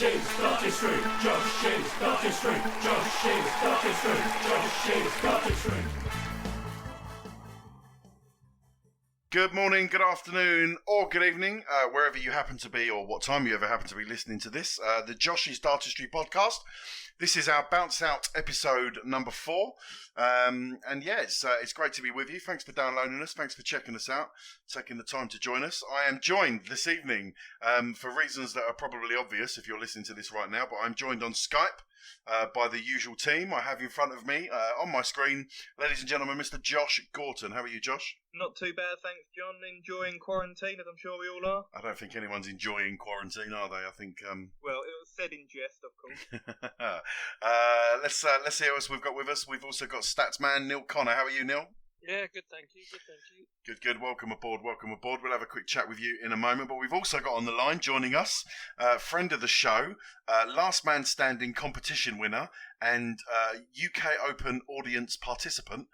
Josh's Dartistry, Josh's Dartistry, Josh's Dartistry, Josh's Dartistry. Good morning, good afternoon, or good evening, wherever you happen to be, or what time you ever happen to be listening to this. The Josh's Dartistry podcast. This is our Bounce Out episode number 4. And yeah, it's great to be with you. Thanks for downloading us. Thanks for checking us out, taking the time to join us. I am joined this evening, for reasons that are probably obvious if you're listening to this right now, but I'm joined on Skype by the usual team. I have in front of me, on my screen, ladies and gentlemen, Mr. Josh Gorton. How are you, Josh? Not too bad, thanks, John. Enjoying quarantine, as I'm sure we all are. I don't think anyone's enjoying quarantine, are they? I think. Well, it was said in jest, of course. Let's see who else we've got with us. We've also got Statsman Neil Connor. How are you, Neil? Yeah, good, thank you. Good. Welcome aboard. We'll have a quick chat with you in a moment. But we've also got on the line, joining us, friend of the show, last man standing competition winner, and UK Open audience participant,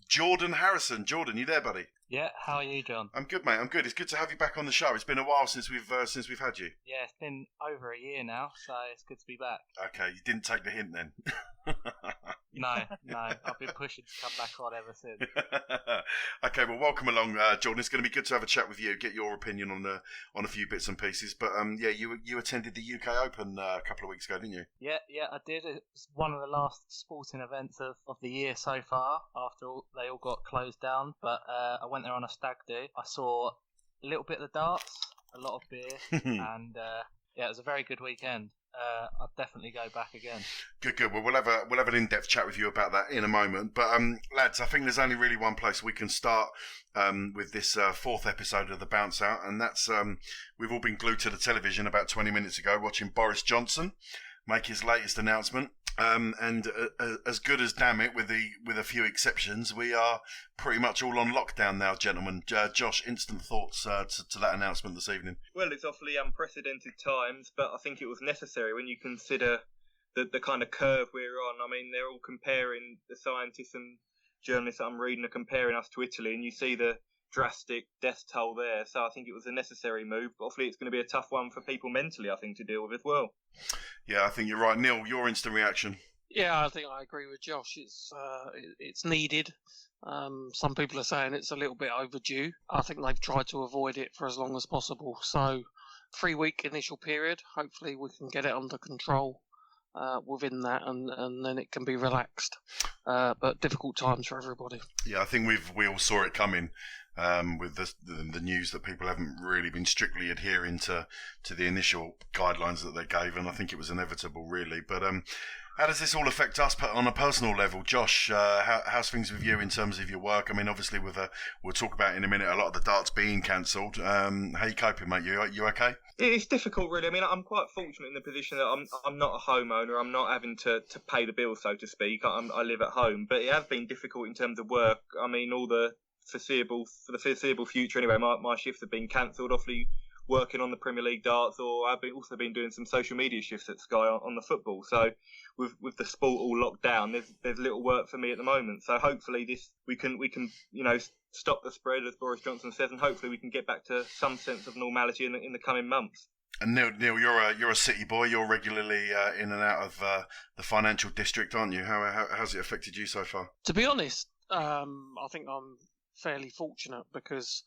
Jordan Harrison. Jordan, you there, buddy? Yeah, how are you, John? I'm good, mate. I'm good. It's good to have you back on the show. It's been a while since we've had you. Yeah, it's been over a year now, so it's good to be back. Okay, you didn't take the hint then. No, I've been pushing to come back on ever since. Okay, well, welcome along, Jordan. It's going to be good to have a chat with you, get your opinion on a few bits and pieces. But yeah, you attended the UK Open a couple of weeks ago, didn't you? Yeah, I did. It's one of the last sporting events of the year so far. After they all got closed down, but I went there on a stag do. I saw a little bit of the darts, a lot of beer, and yeah, it was a very good weekend. I'd definitely go back again. Good. Well, we'll have an in-depth chat with you about that in a moment. But lads, I think there's only really one place we can start with this 4th episode of the Bounce Out, and that's we've all been glued to the television about 20 minutes ago watching Boris Johnson make his latest announcement. And as good as damn it, with a few exceptions, we are pretty much all on lockdown now, gentlemen. Josh, instant thoughts to that announcement this evening? Well, it's awfully unprecedented times, but I think it was necessary when you consider the kind of curve we're on. I mean, they're all comparing, the scientists and journalists that I'm reading are comparing us to Italy, and you see the drastic death toll there. So I think it was a necessary move, but obviously it's going to be a tough one for people mentally, I think, to deal with as well. Yeah, I think you're right. Neil, your instant reaction? Yeah, I think I agree with Josh. It's needed. Some people are saying it's a little bit overdue. I think they've tried to avoid it for as long as possible. So 3-week initial period, hopefully we can get it under control within that, and then it can be relaxed. But difficult times for everybody. Yeah, I think we all saw it coming. With the news that people haven't really been strictly adhering to the initial guidelines that they gave, and I think it was inevitable, really. But how does this all affect us on a personal level? Josh, how's things with you in terms of your work? I mean, obviously, we'll talk about in a minute a lot of the darts being cancelled. How are you coping, mate? You okay? It's difficult, really. I mean, I'm quite fortunate in the position that I'm not a homeowner. I'm not having to pay the bill, so to speak. I live at home, but it has been difficult in terms of work. I mean, for the foreseeable future anyway, my shifts have been cancelled, obviously working on the Premier League darts, or I've also been doing some social media shifts at Sky on the football. So with the sport all locked down, there's little work for me at the moment. So hopefully we can stop the spread, as Boris Johnson says, and howfully we can get back to some sense of normality in the coming months. And Neil, you're a city boy. You're regularly in and out of the financial district, aren't you? How's it affected you so far? To be honest, I think I'm fairly fortunate because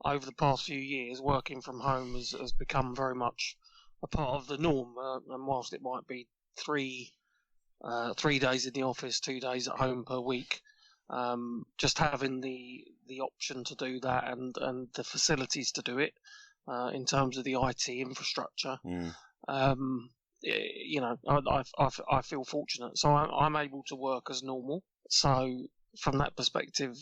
over the past few years working from home has become very much a part of the norm, and whilst it might be 3 days in the office, 2 days at home per week, just having the option to do that and the facilities to do it in terms of the IT infrastructure, I feel fortunate, so I'm able to work as normal. So from that perspective,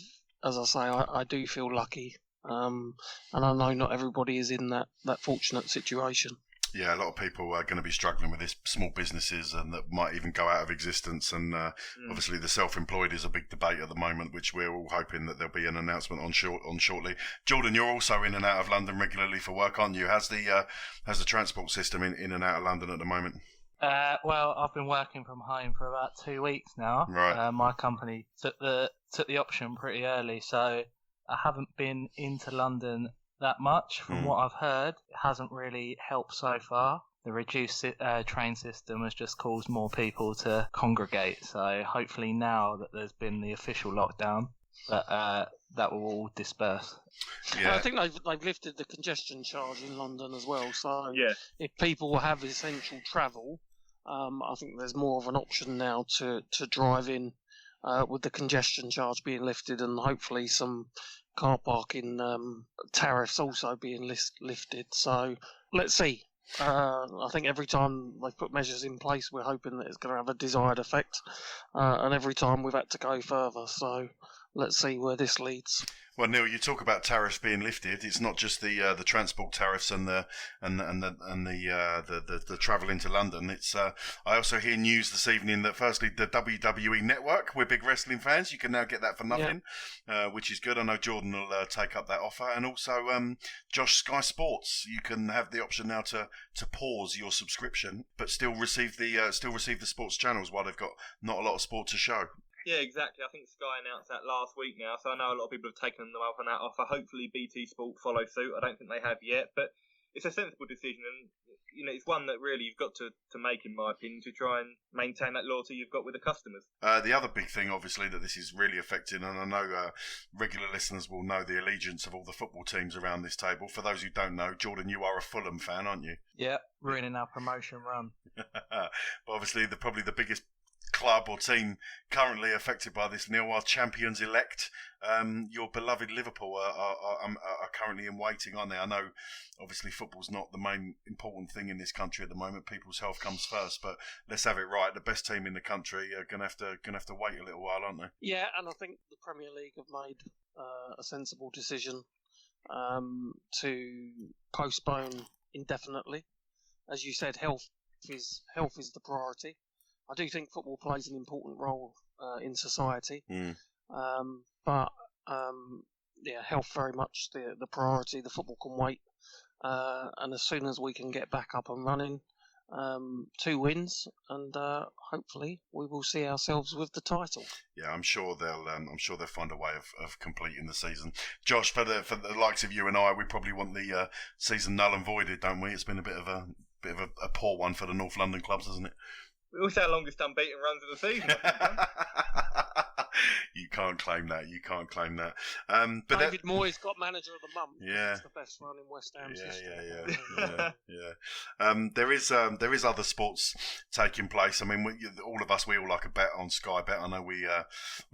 as I say, I do feel lucky, and I know not everybody is in that fortunate situation. Yeah, a lot of people are going to be struggling with this, small businesses, and that might even go out of existence. And obviously, the self-employed is a big debate at the moment, which we're all hoping that there'll be an announcement on shortly. Jordan, you're also in and out of London regularly for work, aren't you? How's the transport system in and out of London at the moment? Well, I've been working from home for about 2 weeks now. Right. My company took the option pretty early, so I haven't been into London that much. From what I've heard, it hasn't really helped so far. the reduced train system has just caused more people to congregate. So hopefully now that there's been the official lockdown, that will all disperse. I think they've lifted the congestion charge in London as well. So Yeah. if people have essential travel, I think there's more of an option now to drive in with the congestion charge being lifted, and hopefully some car parking tariffs also being lifted. So let's see. I think every time they've put measures in place, we're hoping that it's going to have a desired effect, and every time we've had to go further. So let's see where this leads. Well, Neil, you talk about tariffs being lifted. It's not just the transport tariffs and the travel into London. It's I also hear news this evening that firstly the WWE Network, we're big wrestling fans. You can now get that for nothing, which is good. I know Jordan will take up that offer, and also Josh, Sky Sports. You can have the option now to pause your subscription, but still receive the sports channels while they've got not a lot of sport to show. Yeah, exactly. I think Sky announced that last week now, so I know a lot of people have taken them up on that offer. Hopefully BT Sport follow suit. I don't think they have yet, but it's a sensible decision, and it's one that really you've got to make, in my opinion, to try and maintain that loyalty you've got with the customers. The other big thing, obviously, that this is really affecting, and I know regular listeners will know the allegiance of all the football teams around this table. For those who don't know, Jordan, you are a Fulham fan, aren't you? Yeah, ruining our promotion run. But obviously, probably the biggest club or team currently affected by this, Neil, are champions-elect. Your beloved Liverpool are currently in waiting, aren't they? I know, obviously, football's not the main important thing in this country at the moment. People's health comes first, but let's have it right. The best team in the country are gonna have to wait a little while, aren't they? Yeah, and I think the Premier League have made a sensible decision to postpone indefinitely. As you said, health is the priority. I do think football plays an important role in society, but health very much the priority. The football can wait, and as soon as we can get back up and running, 2 wins, and hopefully we will see ourselves with the title. Yeah, I'm sure they'll find a way of completing the season. Josh, for the likes of you and I, we probably want the season null and voided, don't we? It's been a bit of a poor one for the North London clubs, hasn't it? We also had longest unbeaten runs of the season. You can't claim that. But David Moyes got manager of the month. Yeah, it's the best run in West Ham's history. Yeah. There is other sports taking place. I mean, we all like a bet on Sky Bet. I know we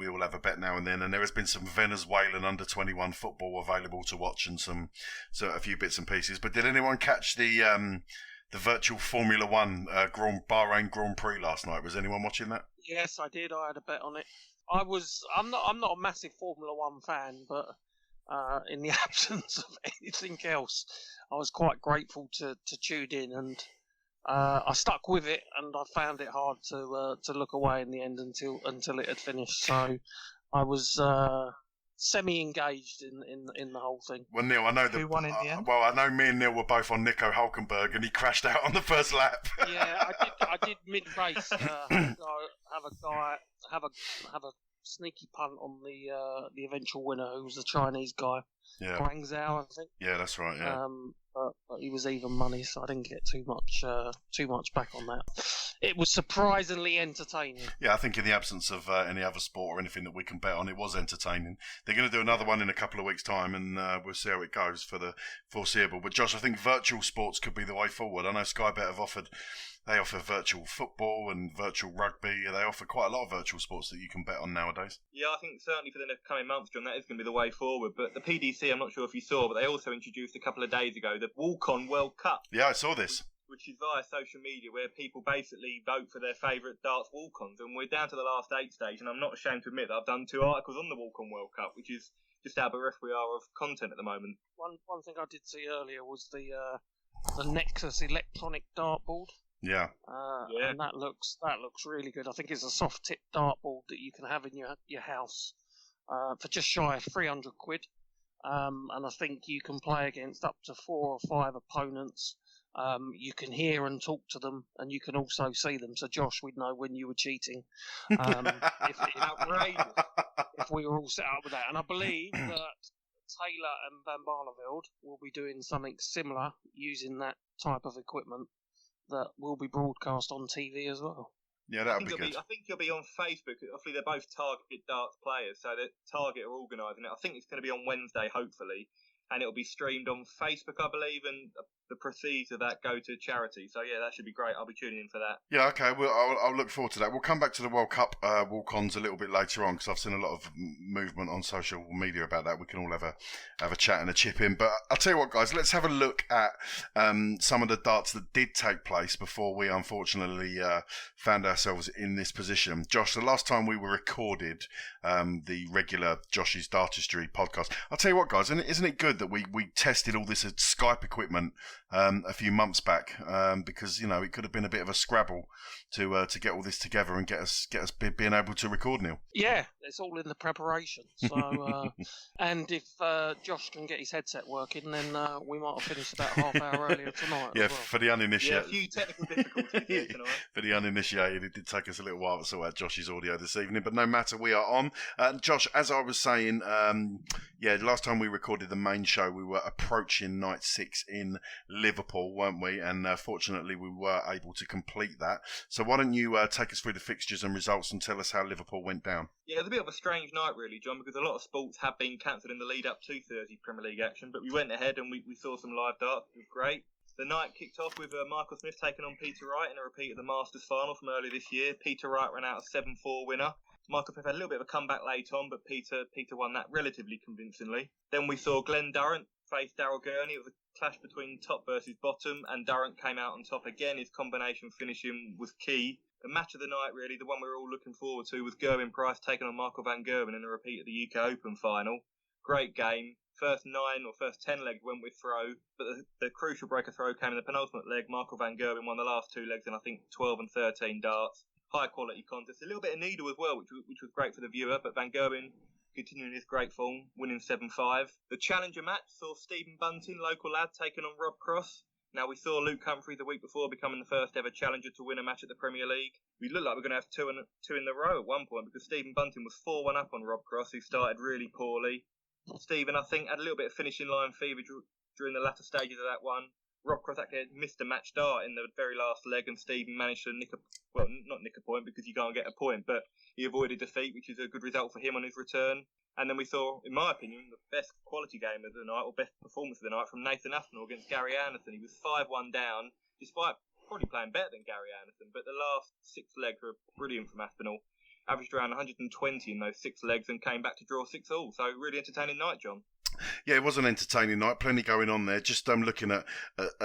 all have a bet now and then, and there has been some Venezuelan under-21 football available to watch, and a few bits and pieces. But did anyone catch the virtual Formula One Bahrain Grand Prix last night? Was anyone watching that? Yes, I did. I had a bet on it. I'm not a massive Formula One fan, but in the absence of anything else, I was quite grateful to tune in, and I stuck with it, and I found it hard to look away in the end until it had finished. So I was semi-engaged in the whole thing. Well, Neil, I know who won in the end. Well, I know me and Neil were both on Nico Hulkenberg, and he crashed out on the first lap. Yeah, I did mid-race have a sneaky punt on the eventual winner, who was the Chinese guy, Guang Zhao, I think. Yeah, that's right. Yeah. But he was even money, so I didn't get too much back on that. It was surprisingly entertaining. Yeah, I think in the absence of any other sport or anything that we can bet on, it was entertaining. They're going to do another one in a couple of weeks' time, and we'll see how it goes for the foreseeable. But Josh, I think virtual sports could be the way forward. I know Sky Bet they offer virtual football and virtual rugby. They offer quite a lot of virtual sports that you can bet on nowadays. Yeah, I think certainly for the coming months, John, that is going to be the way forward. But the PDC, I'm not sure if you saw, but they also introduced a couple of days ago the Walk-On World Cup. Yeah, I saw this. Which is via social media, where people basically vote for their favourite darts walk-ons. And we're down to the last 8 stage, and I'm not ashamed to admit that I've done 2 articles on the Walk-On World Cup, which is just how bereft we are of content at the moment. One thing I did see earlier was the Nexus electronic dartboard. Yeah. And that looks really good. I think it's a soft tip dartboard that you can have in your house for just shy of £300. And I think you can play against up to 4 or 5 opponents. You can hear and talk to them, and you can also see them. So Josh, we'd know when you were cheating. If we were all set up with that. And I believe that Taylor and Van Barneveld will be doing something similar using that type of equipment that will be broadcast on TV as well. Yeah, that'll be good. I think you'll be on Facebook. Obviously, they're both Target darts players, so the Target are organising it. I think it's going to be on Wednesday, hopefully, and it'll be streamed on Facebook, I believe, and the proceeds of that go to charity. So yeah, that should be great. I'll be tuning in for that. Yeah, okay. Well, I'll look forward to that. We'll come back to the World Cup walk-ons a little bit later on because I've seen a lot of movement on social media about that. We can all have a chat and a chip in. But I'll tell you what, guys. Let's have a look at some of the darts that did take place before we unfortunately found ourselves in this position. Josh, the last time we were recorded the regular Josh's Dartistry podcast, I'll tell you what, guys. Isn't it good that we tested all this Skype equipment a few months back because it could have been a bit of a scrabble to get all this together and get us being able to record, Neil. Yeah, it's all in the preparation. So, and if Josh can get his headset working, then we might have finished about half hour earlier tonight. Yeah, as well. for the uninitiated. Yeah, a few technical difficulties here tonight. For the uninitiated, it did take us a little while to sort out Josh's audio this evening, but no matter, we are on. Josh, as I was saying, last time we recorded the main show, we were approaching night 6 in Liverpool, weren't we? And fortunately, we were able to complete that. So why don't you take us through the fixtures and results and tell us how Liverpool went down? Yeah, it was a bit of a strange night, really, John, because a lot of sports have been cancelled in the lead-up to Thursday Premier League action, but we went ahead and we saw some live darts. It was great. The night kicked off with Michael Smith taking on Peter Wright in a repeat of the Masters final from earlier this year. Peter Wright ran out a 7-4 winner. Michael Smith had a little bit of a comeback late on, but Peter won that relatively convincingly. Then we saw Glenn Durrant face Daryl Gurney. It was a clash between top versus bottom, and Durrant came out on top again. His combination finishing was key. The match of the night, really, the one we were all looking forward to, was Gerwin Price taking on Michael van Gerwen in a repeat of the UK Open final. Great game. First 9 or first 10 legs went with throw, but the crucial break of throw came in the penultimate leg. Michael van Gerwen won the last 2 legs in, I think, 12 and 13 darts. High quality contest. A little bit of needle as well, which was great for the viewer, but Van Gerwen continuing his great form, winning 7-5. The challenger match saw Stephen Bunting, local lad, taking on Rob Cross. Now, we saw Luke Humphrey the week before becoming the first ever challenger to win a match at the Premier League. We looked like we were going to have two in the row at one point because Stephen Bunting was 4-1 up on Rob Cross, who started really poorly. Stephen, I think, had a little bit of finishing line fever during the latter stages of that one. Rob Cross actually missed a match start in the very last leg, and Stephen managed to not nick a point because you can't get a point, but he avoided defeat, which is a good result for him on his return. And then we saw, in my opinion, the best quality game of the night, or best performance of the night, from Nathan Aspinall against Gary Anderson. He was 5-1 down, despite probably playing better than Gary Anderson, but the last 6 legs were brilliant from Aspinall. Averaged around 120 in those 6 legs and came back to draw 6-all. So really entertaining night, John. Yeah, it was an entertaining night. Plenty going on there. Just looking at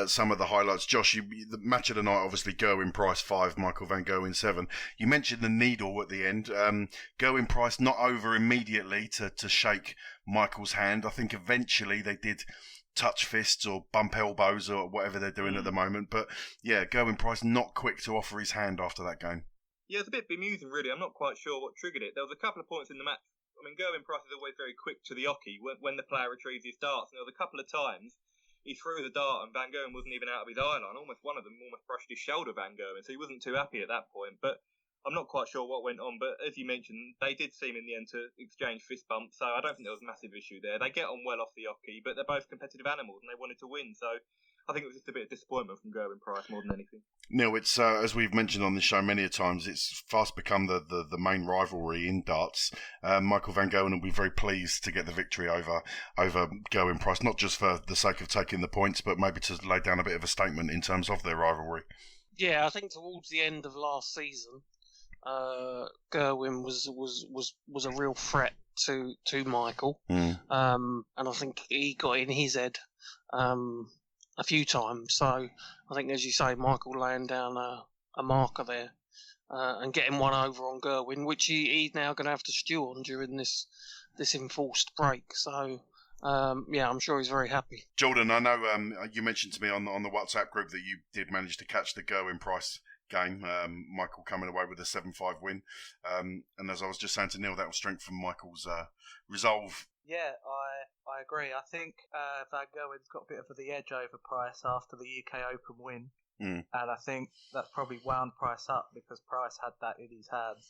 some of the highlights. Josh, the match of the night, obviously, Gerwin Price 5, Michael van Gerwen 7. You mentioned the needle at the end. Gerwin Price not over immediately to shake Michael's hand. I think eventually they did touch fists or bump elbows or whatever they're doing at the moment. But yeah, Gerwin Price not quick to offer his hand after that game. Yeah, it's a bit bemusing, really. I'm not quite sure what triggered it. There was a couple of points in the match. I mean, Gerwin Price is always very quick to the oche when the player retrieves his darts. And there was a couple of times he threw the dart and Van Gerwen wasn't even out of his eye line. One of them almost brushed his shoulder, Van Gerwen, so he wasn't too happy at that point. But I'm not quite sure what went on. But as you mentioned, they did seem in the end to exchange fist bumps, so I don't think there was a massive issue there. They get on well off the oche, but they're both competitive animals and they wanted to win. So I think it was just a bit of disappointment from Gerwin Price more than anything. Neil, it's as we've mentioned on this show many a times, it's fast become the main rivalry in darts. Michael van Gerwen will be very pleased to get the victory over Gerwin Price, not just for the sake of taking the points, but maybe to lay down a bit of a statement in terms of their rivalry. Yeah, I think towards the end of last season, Gerwin was a real threat to Michael, and I think he got in his head a few times. So I think, as you say, Michael laying down a marker there and getting one over on Gerwin, which he's now going to have to stew on during this enforced break. So I'm sure he's very happy. Jordan, I know you mentioned to me on the WhatsApp group that you did manage to catch the Gerwin Price game, Michael coming away with a 7-5 win, and as I was just saying to Neil, that will strengthen Michael's resolve. Yeah, I agree. I think Van Gerwen's got a bit of the edge over Price after the UK Open win, and I think that's probably wound Price up because Price had that in his hands,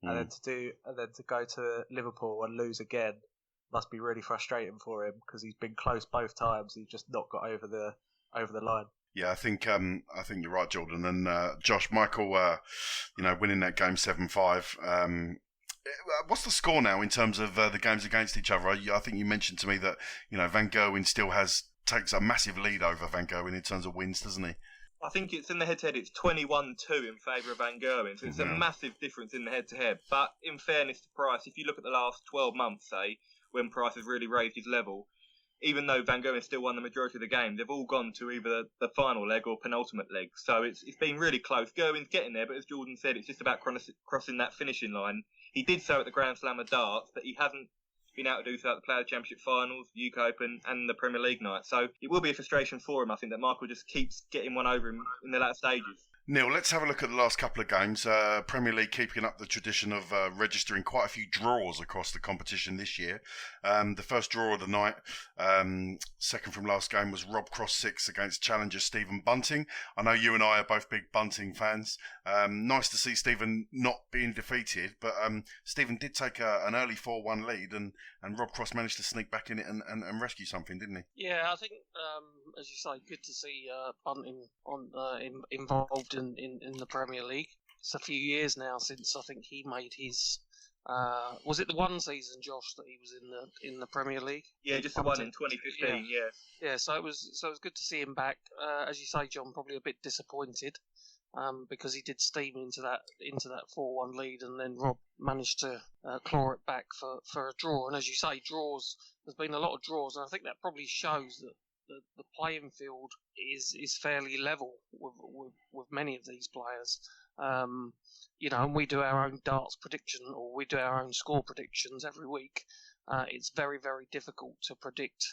and then to go to Liverpool and lose again must be really frustrating for him because he's been close both times. He's just not got over the line. Yeah, I think you're right, Jordan, and Josh. Michael, winning that game 7-5. What's the score now in terms of the games against each other? I think you mentioned to me that Van Gerwen still takes a massive lead over Van Gerwen in terms of wins, doesn't he? I think it's in the head-to-head. It's 21-2 in favour of Van Gerwen. So it's a massive difference in the head-to-head. But in fairness to Price, if you look at the last 12 months, say, when Price has really raised his level, even though Van Gerwen still won the majority of the game, they've all gone to either the final leg or penultimate leg. So it's been really close. Gerwen's getting there, but as Jordan said, it's just about crossing that finishing line. He did so at the Grand Slam of darts, but he hasn't been able to do so at the Players' Championship finals, UK Open, and the Premier League night. So it will be a frustration for him, I think, that Michael just keeps getting one over him in the latter stages. Neil, let's have a look at the last couple of games. Premier League keeping up the tradition of registering quite a few draws across the competition this year. The first draw of the night, second from last game, was Rob Cross 6 against challenger Stephen Bunting. I know you and I are both big Bunting fans. Nice to see Stephen not being defeated, but Stephen did take an early 4-1 lead, and Rob Cross managed to sneak back in it and rescue something, didn't he? Yeah, I think, as you say, good to see Bunting involved in the Premier League. It's a few years now since I think he made his. Was it the one season, Josh, that he was in the Premier League? Yeah, just the one in 2015. Yeah. So it was good to see him back. As you say, John, probably a bit disappointed because he did steam into that 4-1 lead, and then Rob managed to claw it back for a draw. And as you say, draws. There's been a lot of draws, and I think that probably shows that the playing field is fairly level with many of these players. And we do our own darts prediction, or we do our own score predictions every week. It's very, very difficult to predict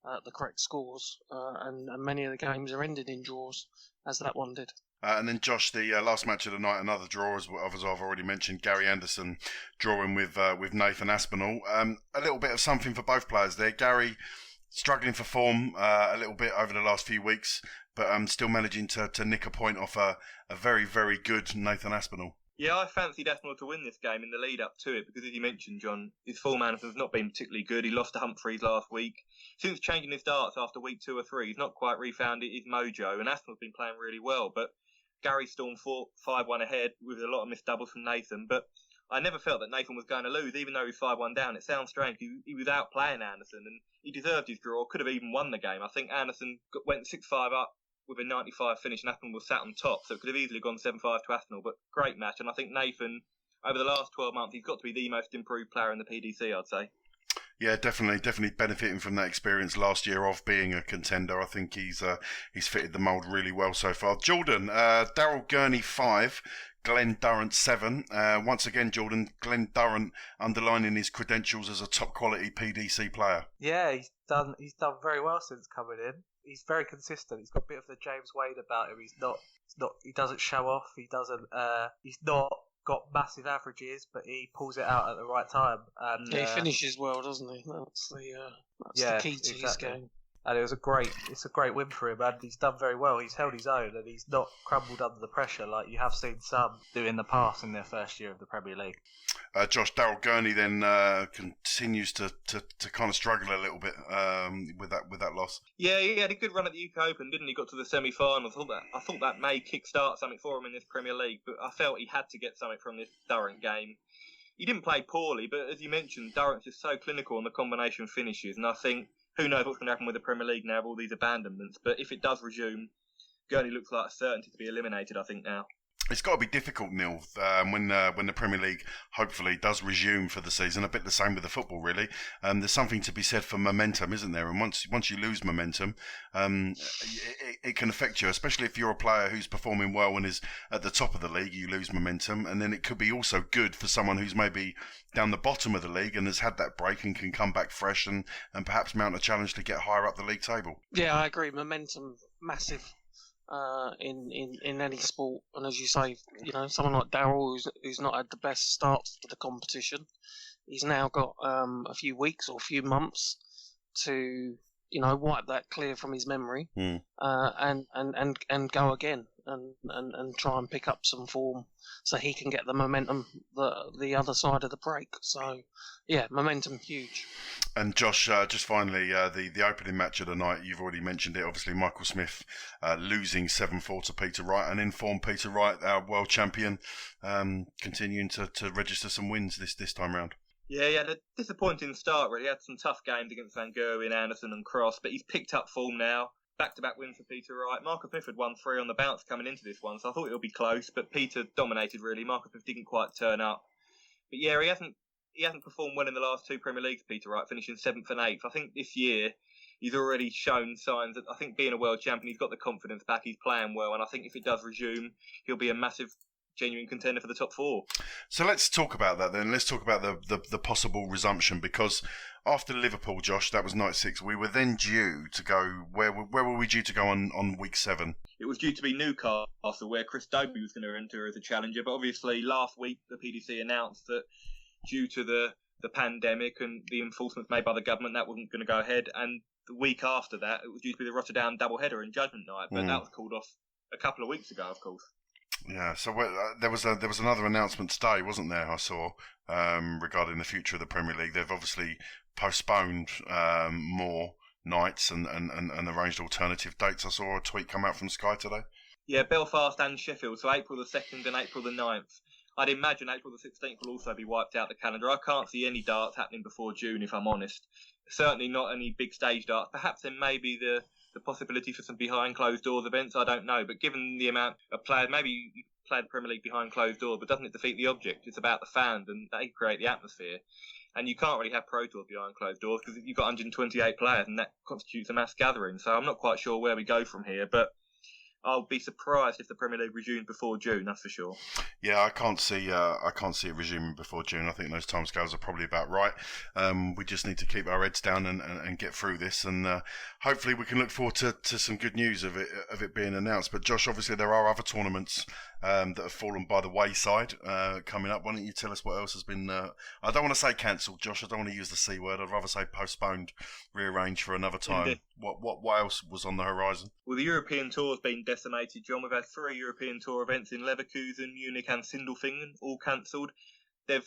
the correct scores, and many of the games are ended in draws, as that one did. And then Josh, the last match of the night, another draw, as I've already mentioned. Gary Anderson drawing with Nathan Aspinall. A little bit of something for both players there. Gary struggling for form a little bit over the last few weeks, but still managing to nick a point off a very, very good Nathan Aspinall. Yeah, I fancied Aspinall to win this game in the lead up to it because, as you mentioned, John, his form Anderson's not been particularly good. He lost to Humphreys last week. Since changing his darts after week 2 or 3, he's not quite refound his mojo, and Aspinall's been playing really well. But Gary stormed 5-1 ahead with a lot of missed doubles from Nathan. But I never felt that Nathan was going to lose, even though he was 5-1 down. It sounds strange. He was outplaying Anderson, and he deserved his draw. Could have even won the game. I think Anderson went 6-5 up with a 95 finish, and Aspinall was sat on top, so it could have easily gone 7-5 to Aspinall. But great match, and I think Nathan, over the last 12 months, he's got to be the most improved player in the PDC, I'd say. Yeah, definitely benefiting from that experience last year of being a contender. I think he's fitted the mould really well so far. Jordan, Daryl Gurney 5, Glenn Durrant 7. Once again, Jordan, Glenn Durrant underlining his credentials as a top quality PDC player. Yeah, he's done very well since coming in. He's very consistent. He's got a bit of the James Wade about him. He doesn't show off. He's not got massive averages, but he pulls it out at the right time. And he finishes well, doesn't he? That's the key to his game. And it's a great win for him, and he's done very well. He's held his own, and he's not crumbled under the pressure like you have seen some do in the past in their first year of the Premier League. Josh, Daryl Gurney then continues to kind of struggle a little bit with that loss. Yeah, he had a good run at the UK Open, didn't he? Got to the semi-finals. I thought that may kick-start something for him in this Premier League, but I felt he had to get something from this Durrant game. He didn't play poorly, but as you mentioned, Durrant's just so clinical on the combination finishes, and I think who knows what's going to happen with the Premier League now with all these abandonments. But if it does resume, Gurney looks like a certainty to be eliminated, I think, now. It's got to be difficult, Neil, when the Premier League hopefully does resume for the season. A bit the same with the football, really. There's something to be said for momentum, isn't there? And once you lose momentum, it can affect you, especially if you're a player who's performing well and is at the top of the league. You lose momentum, and then it could be also good for someone who's maybe down the bottom of the league and has had that break and can come back fresh and perhaps mount a challenge to get higher up the league table. Yeah, I agree. Momentum, massive. In any sport, and as you say, someone like Daryl who's not had the best start to the competition, he's now got a few weeks or a few months to wipe that clear from his memory, Mm. and go again, and try and pick up some form so he can get the momentum the other side of the break. So, yeah, momentum huge. And Josh, just finally, the opening match of the night, you've already mentioned it, obviously Michael Smith losing 7-4 to Peter Wright, and informed Peter Wright, our world champion, continuing to register some wins this time round. Yeah, he had a disappointing start, really. He had some tough games against Van Gerwen, Anderson and Cross, but he's picked up form now. Back-to-back wins for Peter Wright. Marcus Smith had won 3 on the bounce coming into this one, so I thought it would be close, but Peter dominated, really. Marcus Smith didn't quite turn up. But yeah, he hasn't performed well in the last 2 Premier Leagues, Peter Wright, finishing 7th and 8th. I think this year he's already shown signs that, I think being a world champion, he's got the confidence back, he's playing well, and I think if it does resume, he'll be a massive, genuine contender for the top 4. So let's talk about that then. Let's talk about the possible resumption, because after Liverpool, Josh, that was night 6. We were then due to go. Where were we due to go on week 7? It was due to be Newcastle, where Chris Dobie was going to enter as a challenger. But obviously, last week the PDC announced that due to the pandemic and the enforcements made by the government, that wasn't going to go ahead. And the week after that, it was due to be the Rotterdam doubleheader in Judgment Night, but that was called off a couple of weeks ago, of course. Yeah, so there was another announcement today, wasn't there? I saw regarding the future of the Premier League. They've obviously postponed more nights and arranged alternative dates. I saw a tweet come out from Sky today. Yeah, Belfast and Sheffield, so April the 2nd and April the 9th. I'd imagine April the 16th will also be wiped out the calendar. I can't see any darts happening before June, if I'm honest. Certainly not any big stage darts. Perhaps there may be the possibility for some behind closed doors events, I don't know. But given the amount of players, maybe you play the Premier League behind closed doors, but doesn't it defeat the object? It's about the fans, and they create the atmosphere. And you can't really have Pro Tours behind closed doors because you've got 128 players, and that constitutes a mass gathering. So I'm not quite sure where we go from here, but I'll be surprised if the Premier League resumes before June, that's for sure. Yeah, I can't see it resuming before June. I think those timescales are probably about right. We just need to keep our heads down and get through this, and hopefully we can look forward to some good news of it being announced. But Josh, obviously there are other tournaments that have fallen by the wayside coming up. Why don't you tell us what else has been? I don't want to say cancelled, Josh. I don't want to use the C word. I'd rather say postponed, rearranged for another time. Indeed. What else was on the horizon? Well, the European Tour's been decimated, John. We've had 3 European Tour events in Leverkusen, Munich and Sindelfingen, all cancelled. The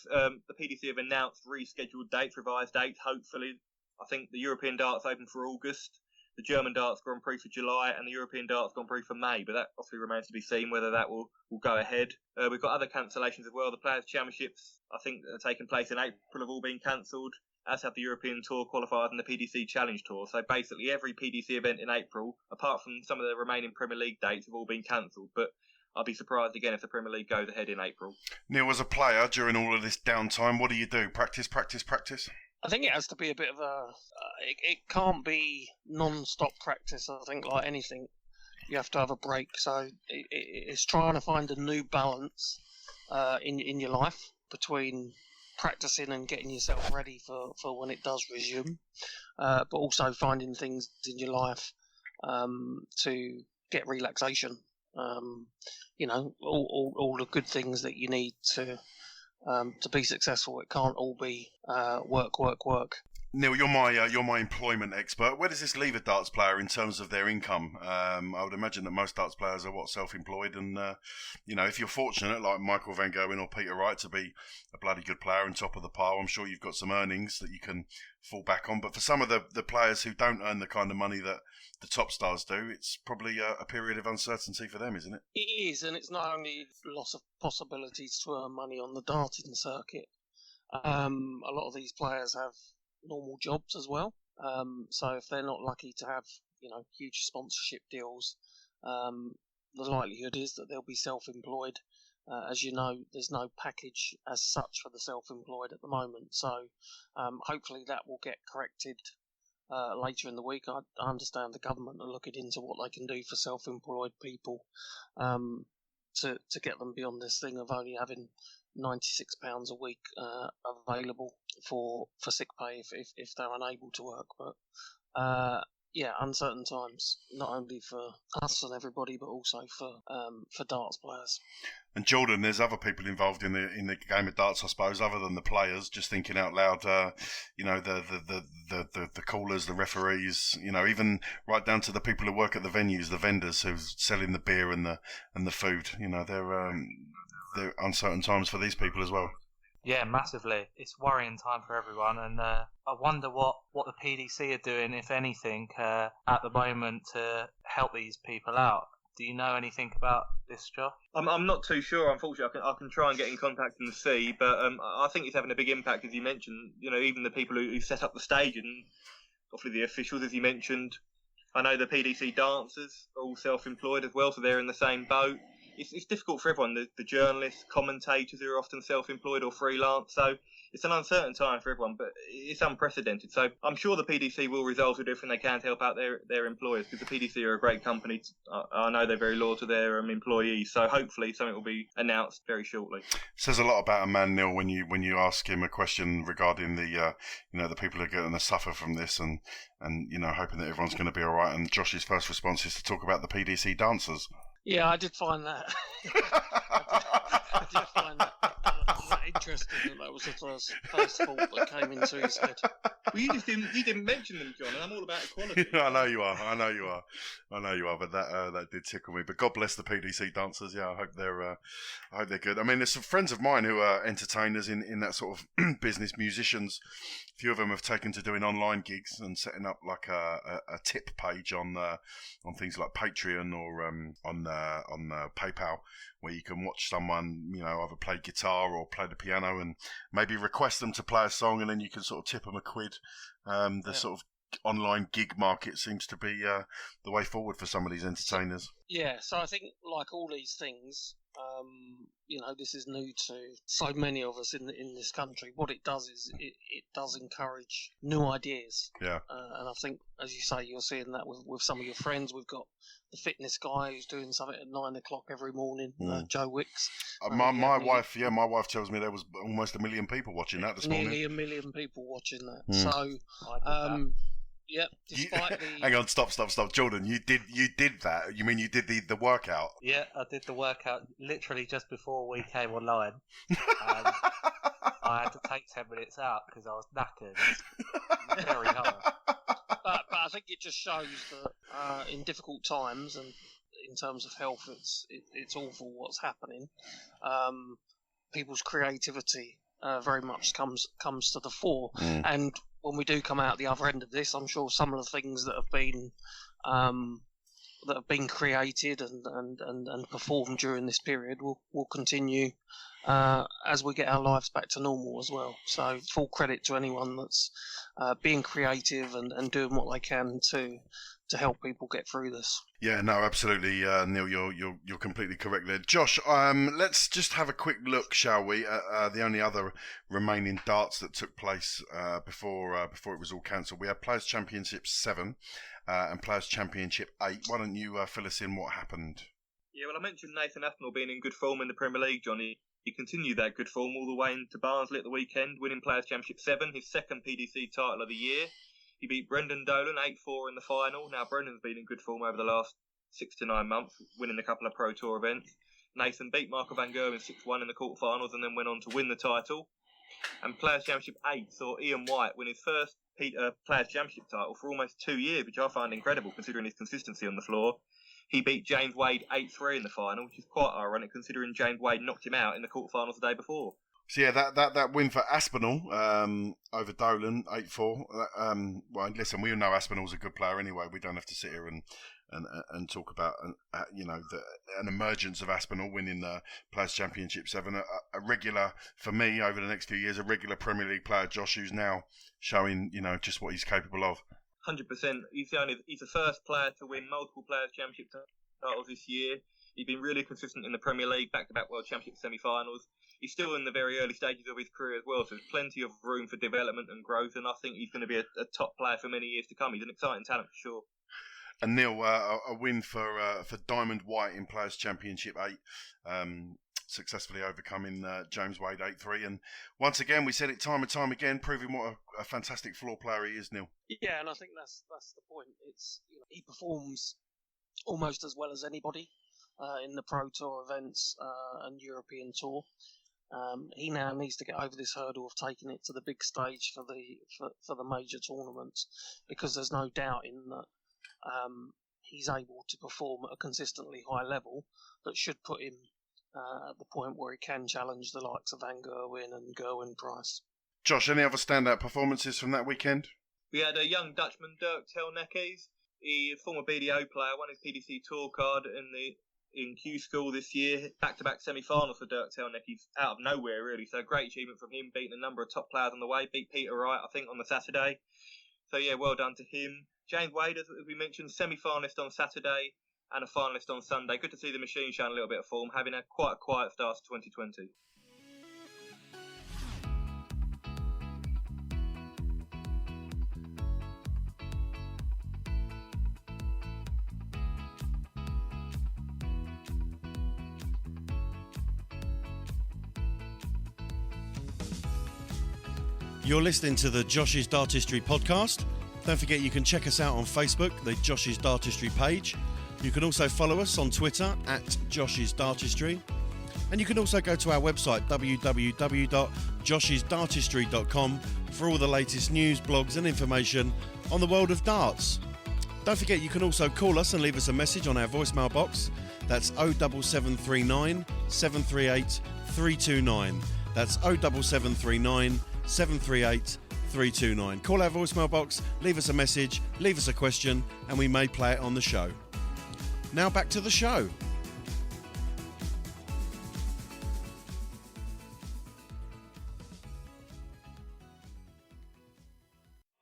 PDC have announced rescheduled dates, revised dates, hopefully. I think the European Darts open for August, the German Darts Grand Prix for July, and the European Darts Grand Prix for May, but that obviously remains to be seen whether that will go ahead. We've got other cancellations as well. The Players' Championships, I think, that are taking place in April have all been cancelled, as have the European Tour qualifiers and the PDC Challenge Tour. So basically every PDC event in April, apart from some of the remaining Premier League dates, have all been cancelled. But I'll be surprised again if the Premier League goes ahead in April. Neil, as a player during all of this downtime, what do you do? Practice? I think it has to be a bit of a... it can't be non-stop practice, I think, like anything. You have to have a break. So it's trying to find a new balance in your life between practicing and getting yourself ready for when it does resume, but also finding things in your life to get relaxation. All the good things that you need to be successful. It can't all be work. Neil, you're my employment expert. Where does this leave a darts player in terms of their income? I would imagine that most darts players are self-employed, and if you're fortunate, like Michael van Gerwen or Peter Wright, to be a bloody good player and top of the pile, I'm sure you've got some earnings that you can fall back on. But for some of the players who don't earn the kind of money that the top stars do, it's probably a period of uncertainty for them, isn't it? It is, and it's not only loss of possibilities to earn money on the darting circuit. A lot of these players have normal jobs as well. So if they're not lucky to have, huge sponsorship deals, the likelihood is that they'll be self-employed. As you know, there's no package as such for the self-employed at the moment. So hopefully that will get corrected later in the week. I understand the government are looking into what they can do for self-employed people to get them beyond this thing of only having £96 a week available for sick pay if they're unable to work. But uncertain times, not only for us and everybody, but also for darts players. And Jordan, there's other people involved in the game of darts, I suppose, other than the players. Just thinking out loud, the callers, the referees, even right down to the people who work at the venues, the vendors who's selling the beer and the food. They're uncertain times for these people as well. Yeah, massively. It's worrying time for everyone, and I wonder what the PDC are doing, if anything, at the moment to help these people out. Do you know anything about this, Josh? I'm not too sure. Unfortunately, I can try and get in contact and see, but I think it's having a big impact, as you mentioned. Even the people who set up the stage and obviously the officials, as you mentioned. I know the PDC dancers are all self-employed as well, so they're in the same boat. It's difficult for everyone, the journalists, commentators who are often self-employed or freelance, so it's an uncertain time for everyone, but it's unprecedented. So I'm sure the PDC will resolve to do everything they can to help out their employers, because the PDC are a great company. I know they're very loyal to their employees, so hopefully something will be announced very shortly. Says a lot about a man, Neil, when you ask him a question regarding the people who are going to suffer from this, and hoping that everyone's going to be all right. And Josh's first response is to talk about the PDC dancers. Yeah, I did find that. I did find that interesting that was the first thought that came into his head. Well, you didn't mention them, John, and I'm all about equality. I know you are. But that did tickle me. But God bless the PDC dancers. Yeah, I hope they're good. I mean, there's some friends of mine who are entertainers in that sort of business, musicians. A few of them have taken to doing online gigs and setting up like a tip page on things like Patreon or on PayPal, where you can watch someone either play guitar or play the piano and maybe request them to play a song, and then you can sort of tip them a quid. Sort of online gig market seems to be the way forward for some of these entertainers. Yeah, so I think like all these things, this is new to so many of us in this country. What it does is it does encourage new ideas. Yeah. And I think, as you say, you're seeing that with some of your friends. We've got the fitness guy who's doing something at 9 o'clock every morning, Joe Wicks. My wife tells me there was almost 1 million people watching that this morning. Nearly 1 million people watching that. So, yeah, despite the... Hang on, stop, Jordan. You did that. You mean you did the workout? Yeah, I did the workout literally just before we came online. I had to take 10 minutes out because I was knackered. Very hard. But I think it just shows that in difficult times and in terms of health, it's awful what's happening. People's creativity very much comes to the fore, and when we do come out the other end of this, I'm sure some of the things that have been created and performed during this period will continue as we get our lives back to normal as well. So full credit to anyone that's being creative and doing what they can to help people get through this. Yeah, no, absolutely, Neil. You're completely correct there. Josh, let's just have a quick look, shall we, at the only other remaining darts that took place before it was all cancelled. We had Players Championship 7 and Players Championship 8. Why don't you fill us in what happened? Yeah, well, I mentioned Nathan Aspinall being in good form in the Premier League, Johnny. He continued that good form all the way into Barnsley at the weekend, winning Players Championship 7, his second PDC title of the year. He beat Brendan Dolan 8-4 in the final. Now, Brendan's been in good form over the last 6 to 9 months, winning a couple of Pro Tour events. Nathan beat Michael van Gerwen 6-1 in the quarterfinals and then went on to win the title. And Players Championship 8 saw Ian White win his first Players Championship title for almost 2 years, which I find incredible considering his consistency on the floor. He beat James Wade 8-3 in the final, which is quite ironic considering James Wade knocked him out in the quarterfinals the day before. So yeah, that win for Aspinall over Dolan 8-4. Well, listen, we all know Aspinall's a good player anyway. We don't have to sit here and talk about an emergence of Aspinall winning the Players Championship 7. A regular for me over the next few years, a regular Premier League player, Josh, who's now showing just what he's capable of. 100%. He's the first player to win multiple Players Championship titles this year. He's been really consistent in the Premier League, back-to-back World Championship semi-finals. He's still in the very early stages of his career as well, so there's plenty of room for development and growth, and I think he's going to be a top player for many years to come. He's an exciting talent for sure. And Neil, a win for Diamond White in Players Championship 8. successfully overcoming James Wade 8-3. And once again, we said it time and time again, proving what a fantastic floor player he is, Neil. Yeah, and I think that's the point. It's he performs almost as well as anybody in the Pro Tour events and European Tour. He now needs to get over this hurdle of taking it to the big stage for the major tournaments, because there's no doubt in that he's able to perform at a consistently high level that should put him at the point where he can challenge the likes of Van Gerwen and Gerwen-Price. Josh, any other standout performances from that weekend? We had a young Dutchman, Dirk Telneckes. He, former BDO player, won his PDC Tour card in Q School this year. Back-to-back semi-finals for Dirk Telneckes, out of nowhere, really. So great achievement from him, beating a number of top players on the way. Beat Peter Wright, I think, on the Saturday. So, yeah, well done to him. James Wade, as we mentioned, semi-finalist on Saturday and a finalist on Sunday. Good to see the machine showing a little bit of form, having quite a quiet start to 2020. You're listening to the Josh's Dartistry podcast. Don't forget you can check us out on Facebook, the Josh's Dartistry page. You can also follow us on Twitter at Josh's Dartistry. And you can also go to our website, www.joshisdartistry.com, for all the latest news, blogs and information on the world of darts. Don't forget you can also call us and leave us a message on our voicemail box. That's 07739 738 329. That's 07739 738 329. Call our voicemail box, leave us a message, leave us a question, and we may play it on the show. Now back to the show.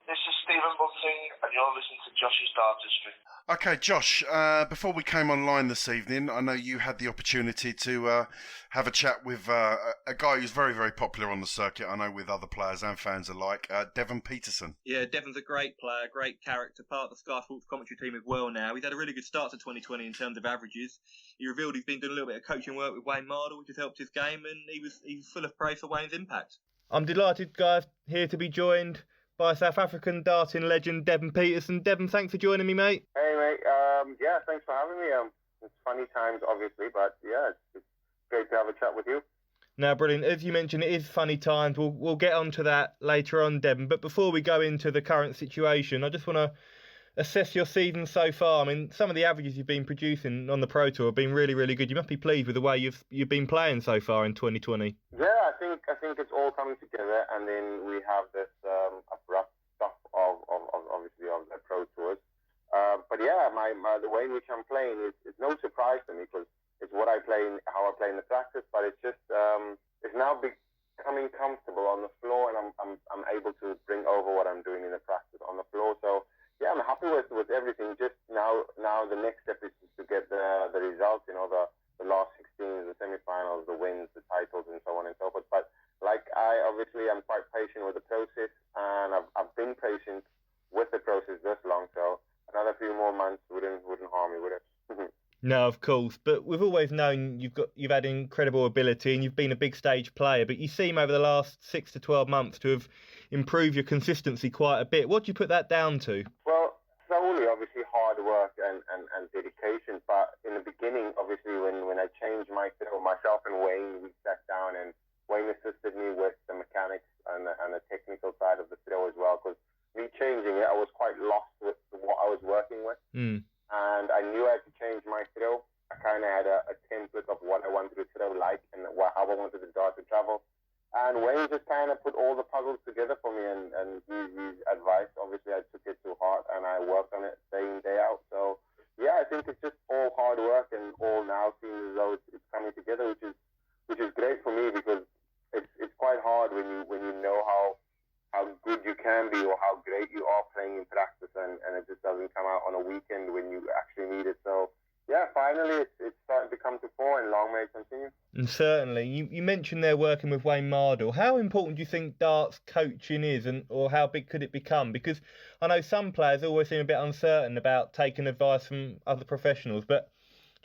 This is Stephen Bunting, and you're listening to Josh's Dartistry. Okay, Josh, before we came online this evening, I know you had the opportunity to have a chat with a guy who's very, very popular on the circuit, I know with other players and fans alike, Devon Petersen. Yeah, Devon's a great player, great character, part of the Sky Sports commentary team as well now. He's had a really good start to 2020 in terms of averages. He revealed he's been doing a little bit of coaching work with Wayne Mardle, which has helped his game, and he was full of praise for Wayne's impact. I'm delighted, guys, here to be joined by South African darting legend Devon Petersen. Devon, thanks for joining me, mate. Hey, mate. Yeah, thanks for having me. It's funny times, obviously, but yeah, it's great to have a chat with you. No, brilliant. As you mentioned, it is funny times. We'll get onto that later on, Devon. But before we go into the current situation, I just want to assess your season so far. I mean, some of the averages you've been producing on the Pro Tour have been really, really good. You must be pleased with the way you've been playing so far in 2020. Yeah, I think it's all coming together, and then we have this abrupt stuff of obviously of the Pro Tours. But yeah, the way in which I'm playing is no surprise to me, because it's what I play, how I play in the practice. But it's just it's now becoming comfortable on the floor, and I'm able to bring over what I'm doing in the practice on the floor. So yeah, I'm happy with everything. Just now the next step is to get the results. You know, the last 16, the semi-finals, the wins, the titles, and so on and so forth. But like I'm quite patient with the process, and I've been patient with the process this long. So another few more months wouldn't harm me, would it? No, of course. But we've always known you've had incredible ability, and you've been a big stage player. But you seem over the last 6 to 12 months to have improved your consistency quite a bit. What do you put that down to? Well, solely obviously hard work and dedication. But in the beginning, obviously when I changed my throw, myself and Wayne, we sat down, and Wayne assisted me with the mechanics and the technical side of the throw as well. Because me changing it, I was quite lost with what I was working with. And I knew I had to change my throw. I kind of had a template of what I wanted to throw like and how I wanted the dart to travel. And Wayne just kind of put all the puzzles together for me, and his advice, obviously I took it to heart, and I worked on it day in, day out. So yeah, I think it's just all hard work, and all now seems as though it's coming together, which is great for me, because it's quite hard when you know how good you can be or how great you are playing in practice, and it just doesn't come out on a weekend when you actually need it. So yeah, finally it's starting to come to fore, and long may it continue. And certainly, you mentioned there working with Wayne Mardle. How important do you think darts coaching is, or how big could it become? Because I know some players always seem a bit uncertain about taking advice from other professionals, but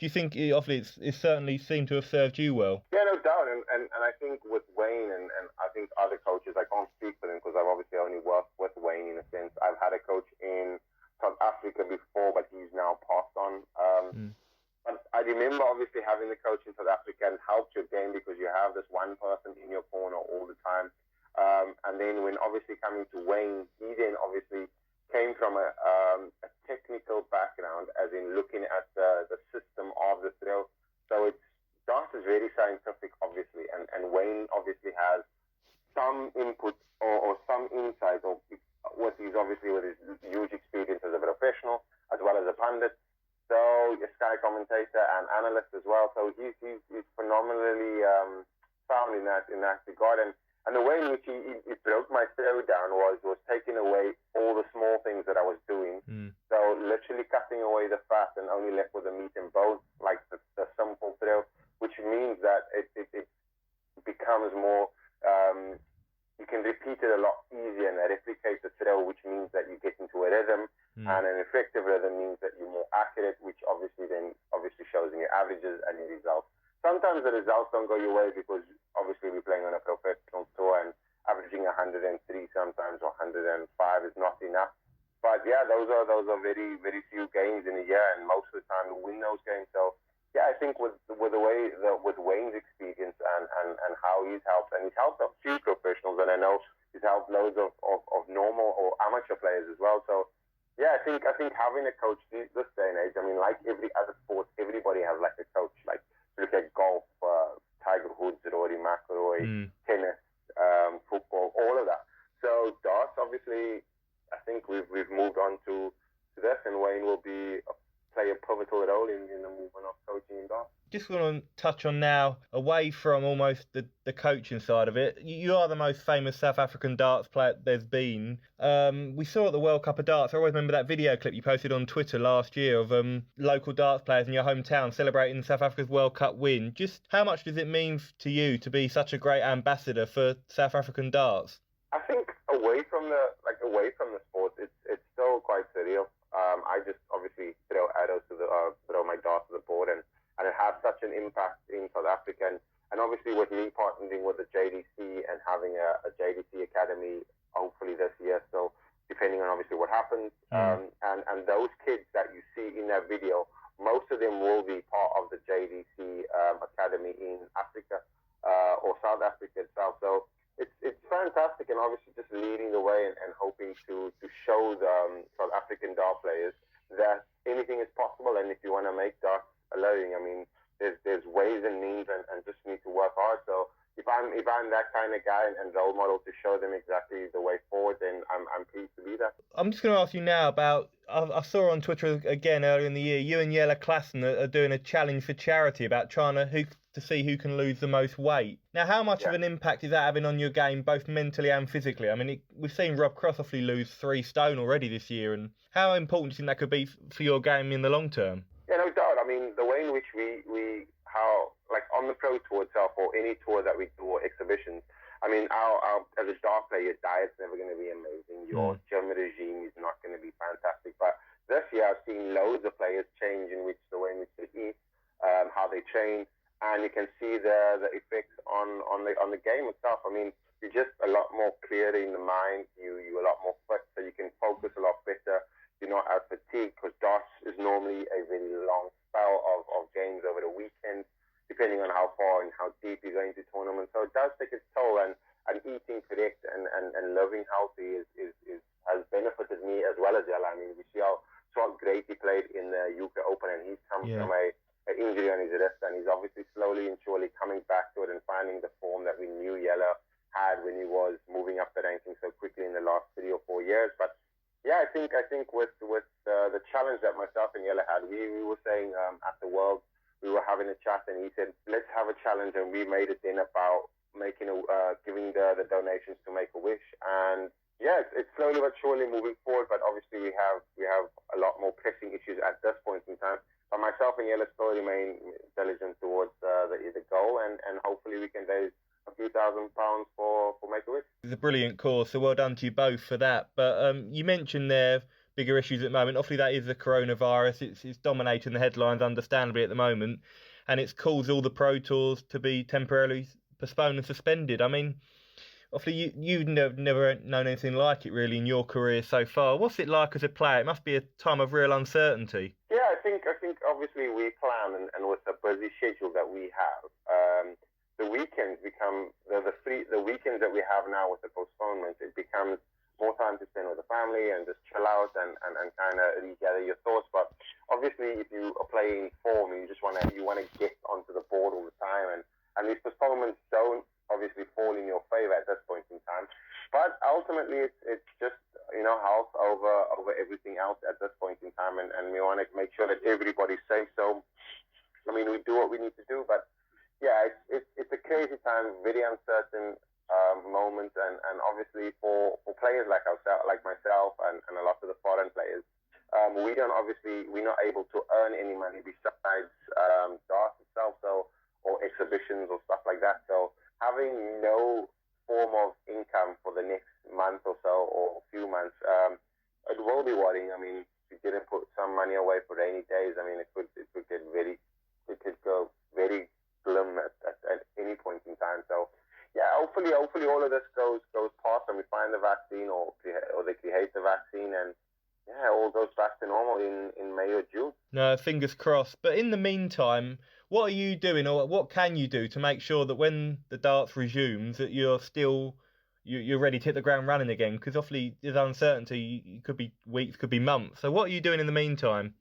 do you think it certainly seemed to have served you well? Yeah, no doubt. And I think with Wayne and I think other coaches, I can't speak for them because I've obviously only worked with Wayne in a sense. I've had a coach in South Africa before, but he's now passed on. But I remember obviously having the coach in South Africa and helped your game because you have this one person in your corner all the time. And then when obviously coming to Wayne, he then obviously came from a technical background, as in looking at the system of the throw. So Dart is very scientific, obviously, and Wayne obviously has some input or some insight, or with his huge experience as a professional as well as a pundit. So a Sky commentator and analyst as well. So he's phenomenally sound in that regard. And the way in which he broke my throw down was taking away all the small things that I was doing. So literally cutting away the fat and only left with the meat and bones, like the simple throw, which means that it becomes more, you can repeat it a lot easier and replicate the throw, which means that you get into a rhythm. And an effective rhythm means that you're more accurate, which obviously shows in your averages and your results. Sometimes the results don't go your way because obviously we're playing on a professional tour and averaging 103 sometimes or 105 is not enough. But yeah, those are very, very few games in a year, and most of the time we win those games. So yeah, I think with Wayne's experience and how he's helped, and he's helped a few professionals, and I know he's helped loads of normal or amateur players as well. So yeah, I think having a coach this day and age, I mean, like every other sport, everybody has like a coach. Like look at golf, Tiger Woods, Rory McIlroy, tennis, football, all of that. So darts, obviously, I think we've moved on to this, and Wayne will play a pivotal role in the movement of coaching in darts. Just want to touch on now, away from almost the coaching side of it, you are the most famous South African darts player there's been. We saw at the World Cup of Darts, I always remember that video clip you posted on Twitter last year of local darts players in your hometown celebrating South Africa's World Cup win. Just how much does it mean to you to be such a great ambassador for South African darts? I think away from the sport, it's still quite surreal. I just obviously throw arrows throw my darts to the board, and it has such an impact in South Africa. And obviously with me partnering with the JDC and having a JDC Academy hopefully this year, so depending on obviously what happens, and those kids that you see in that video, most of them will be part of the JDC Academy in Africa or South Africa itself. So it's fantastic, and obviously just leading the way and hoping to show the South African dart players that anything is possible, and if you want to make darts a living, I mean, there's ways and means, and just need to work hard. So if I'm that kind of guy and role model to show them exactly the way forward, then I'm pleased to be that. I'm just going to ask you now about, I saw on Twitter again earlier in the year, you and Jelle Klassen are doing a challenge for charity about trying to see who can lose the most weight. Now, how much of an impact is that having on your game, both mentally and physically? I mean, we've seen Rob Crossoffley lose 3 stone already this year, and how important do you think that could be for your game in the long term? Yeah, no doubt. I mean, the way in which how on the pro tour itself, or any tour that we do, or exhibitions, I mean, our as a dart player, your diet's never going to be amazing. Your gym regime is not going to be fantastic. But this year, I've seen loads of players change the way in which they eat, how they train, and you can see the effects on the game itself. I mean, you're just a lot more clear in the mind. You're a lot more fit, so you can focus a lot better. You're not as fatigued, because darts is normally a very long spell of games over the weekend, depending on how far and how deep you're going to tournaments. So it does take its toll, and eating correct and living healthy has benefited me as well as Jelle. I mean, we see how great he played in the UK Open, and he's come from an injury on his wrist, and he's obviously slowly and surely coming back to it and finding the form that we knew Jelle had when he was moving up the ranking so quickly in the last 3 or 4 years. But yeah, I think with the challenge that myself and Jelle had, we were saying at the World, we were having a chat, and he said, let's have a challenge, and we made it then about giving the donations to Make-A-Wish. And yeah, it's slowly but surely moving forward, but obviously we have a lot more pressing issues at this point in time. But myself and Jelle still remain diligent towards the goal, and hopefully we can raise a few £1,000s for Make-A-Wish. It's a brilliant cause, so well done to you both for that. But you mentioned there bigger issues at the moment. Obviously, that is the coronavirus. It's dominating the headlines, understandably, at the moment, and it's caused all the Pro Tours to be temporarily postponed and suspended. I mean, obviously, you've never known anything like it, really, in your career so far. What's it like as a player? It must be a time of real uncertainty. Yeah, I think obviously we clown, and with the busy schedule that we have, the weekends become the weekends that we have now with the postponements. It becomes more time to spend with the family and just chill out and kind of regather your thoughts. But obviously, if you are playing form, you want to get onto the board all the time, and these postponements don't obviously fall in your favour at this point in time. But ultimately, it's just health over everything else at this point in time, and we want to make sure that everybody's safe. So, I mean, we do what we need to do, but yeah, it's a crazy time, very uncertain moment, and obviously for players like myself and a lot of the foreign players, we're not able to earn any money besides darts itself, or exhibitions or stuff like that. So having no form of income for the next month or so, or a few months, it will be worrying. I mean, if you didn't put some money away for rainy days, I mean, it could go very glim at any point in time. So yeah, hopefully all of this goes past, and we find the vaccine, or they create the vaccine, and yeah, all goes back to normal in May or June. No, fingers crossed. But in the meantime, what are you doing, or what can you do to make sure that when the darts resumes, that you're ready to hit the ground running again? Because obviously there's uncertainty. It could be weeks, could be months. So what are you doing in the meantime?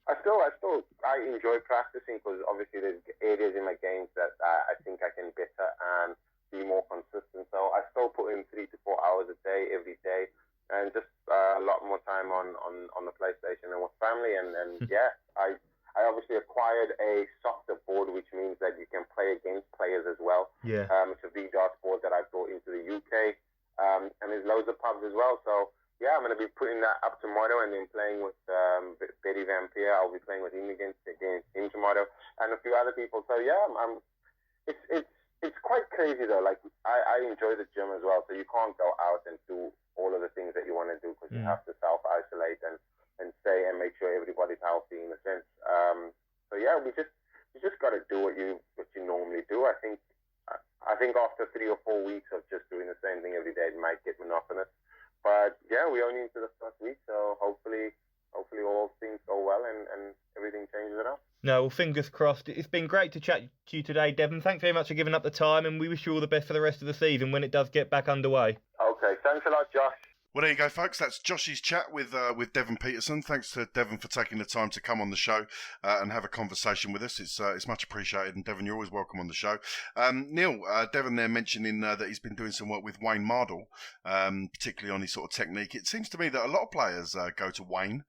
I enjoy practicing, because obviously there's areas in my games that I think I can better and be more consistent. So I still put in 3 to 4 hours a day, every day, and just a lot more time on the PlayStation and with family. And yeah, I obviously acquired a softer board, which means that you can play against players as well. Yeah. It's a V-Darts board that I brought into the UK, and there's loads of pubs as well. So yeah, I'm going to be putting that up tomorrow, and then playing with Betty Van Peer. I'll be playing with him against him tomorrow, and a few other people. So yeah, it's quite crazy though. Like I enjoy the gym as well, so you can't go out and do all of the things that you want to do, because you have to self-isolate and stay and make sure everybody's healthy in a sense. So yeah, you just got to do what you normally do. I think after 3 or 4 weeks of just doing the same thing every day, it might get monotonous. But yeah, we're only into the first week, so hopefully all things go well and everything changes it up. No, well, fingers crossed. It's been great to chat to you today, Devon. Thanks very much for giving up the time, and we wish you all the best for the rest of the season when it does get back underway. Okay, thanks a lot, Josh. Well, there you go, folks. That's Josh's chat with Devon Petersen. Thanks to Devon for taking the time to come on the show and have a conversation with us. It's much appreciated. And Devon, you're always welcome on the show. Neil, Devon there mentioning that he's been doing some work with Wayne Mardle, particularly on his sort of technique. It seems to me that a lot of players go to Wayne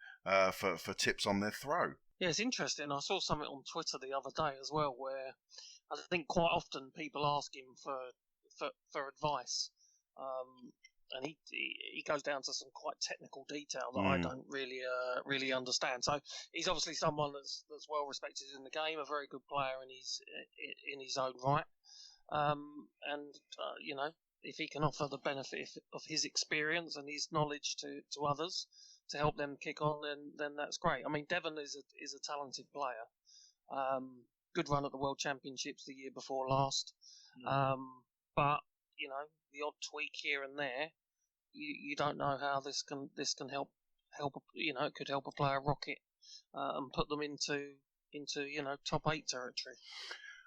for tips on their throw. Yeah, it's interesting. I saw something on Twitter the other day as well, where I think quite often people ask him for advice. And he goes down to some quite technical detail that I don't really understand. So he's obviously someone that's well respected in the game, a very good player in his own right. If he can offer the benefit of his experience and his knowledge to others to help them kick on, then that's great. I mean, Devon is a talented player. Good run at the World Championships the year before last. But the odd tweak here and there, you don't know how this can help. It could help a player rocket and put them into top 8 territory.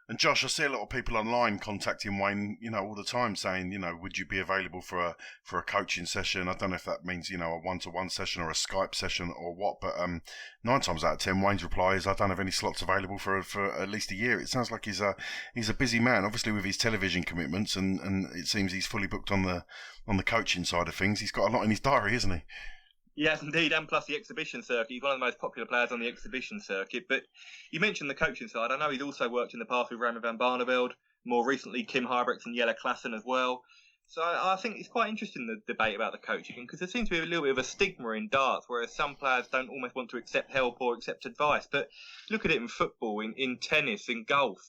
And Josh, I see a lot of people online contacting Wayne, all the time saying, would you be available for a coaching session? I don't know if that means, a one-to-one session or a Skype session or what, but 9 times out of 10, Wayne's reply is, I don't have any slots available for at least a year. It sounds like he's a busy man, obviously with his television commitments, and it seems he's fully booked on the coaching side of things. He's got a lot in his diary, isn't he? Yes, indeed, and plus the exhibition circuit. He's one of the most popular players on the exhibition circuit. But you mentioned the coaching side. I know he's also worked in the past with Raymond van Barneveld, more recently Kim Huybrechts and Jelle Klassen as well. So I think it's quite interesting, the debate about the coaching, because there seems to be a little bit of a stigma in darts, whereas some players don't almost want to accept help or accept advice. But look at it in football, in tennis, in golf.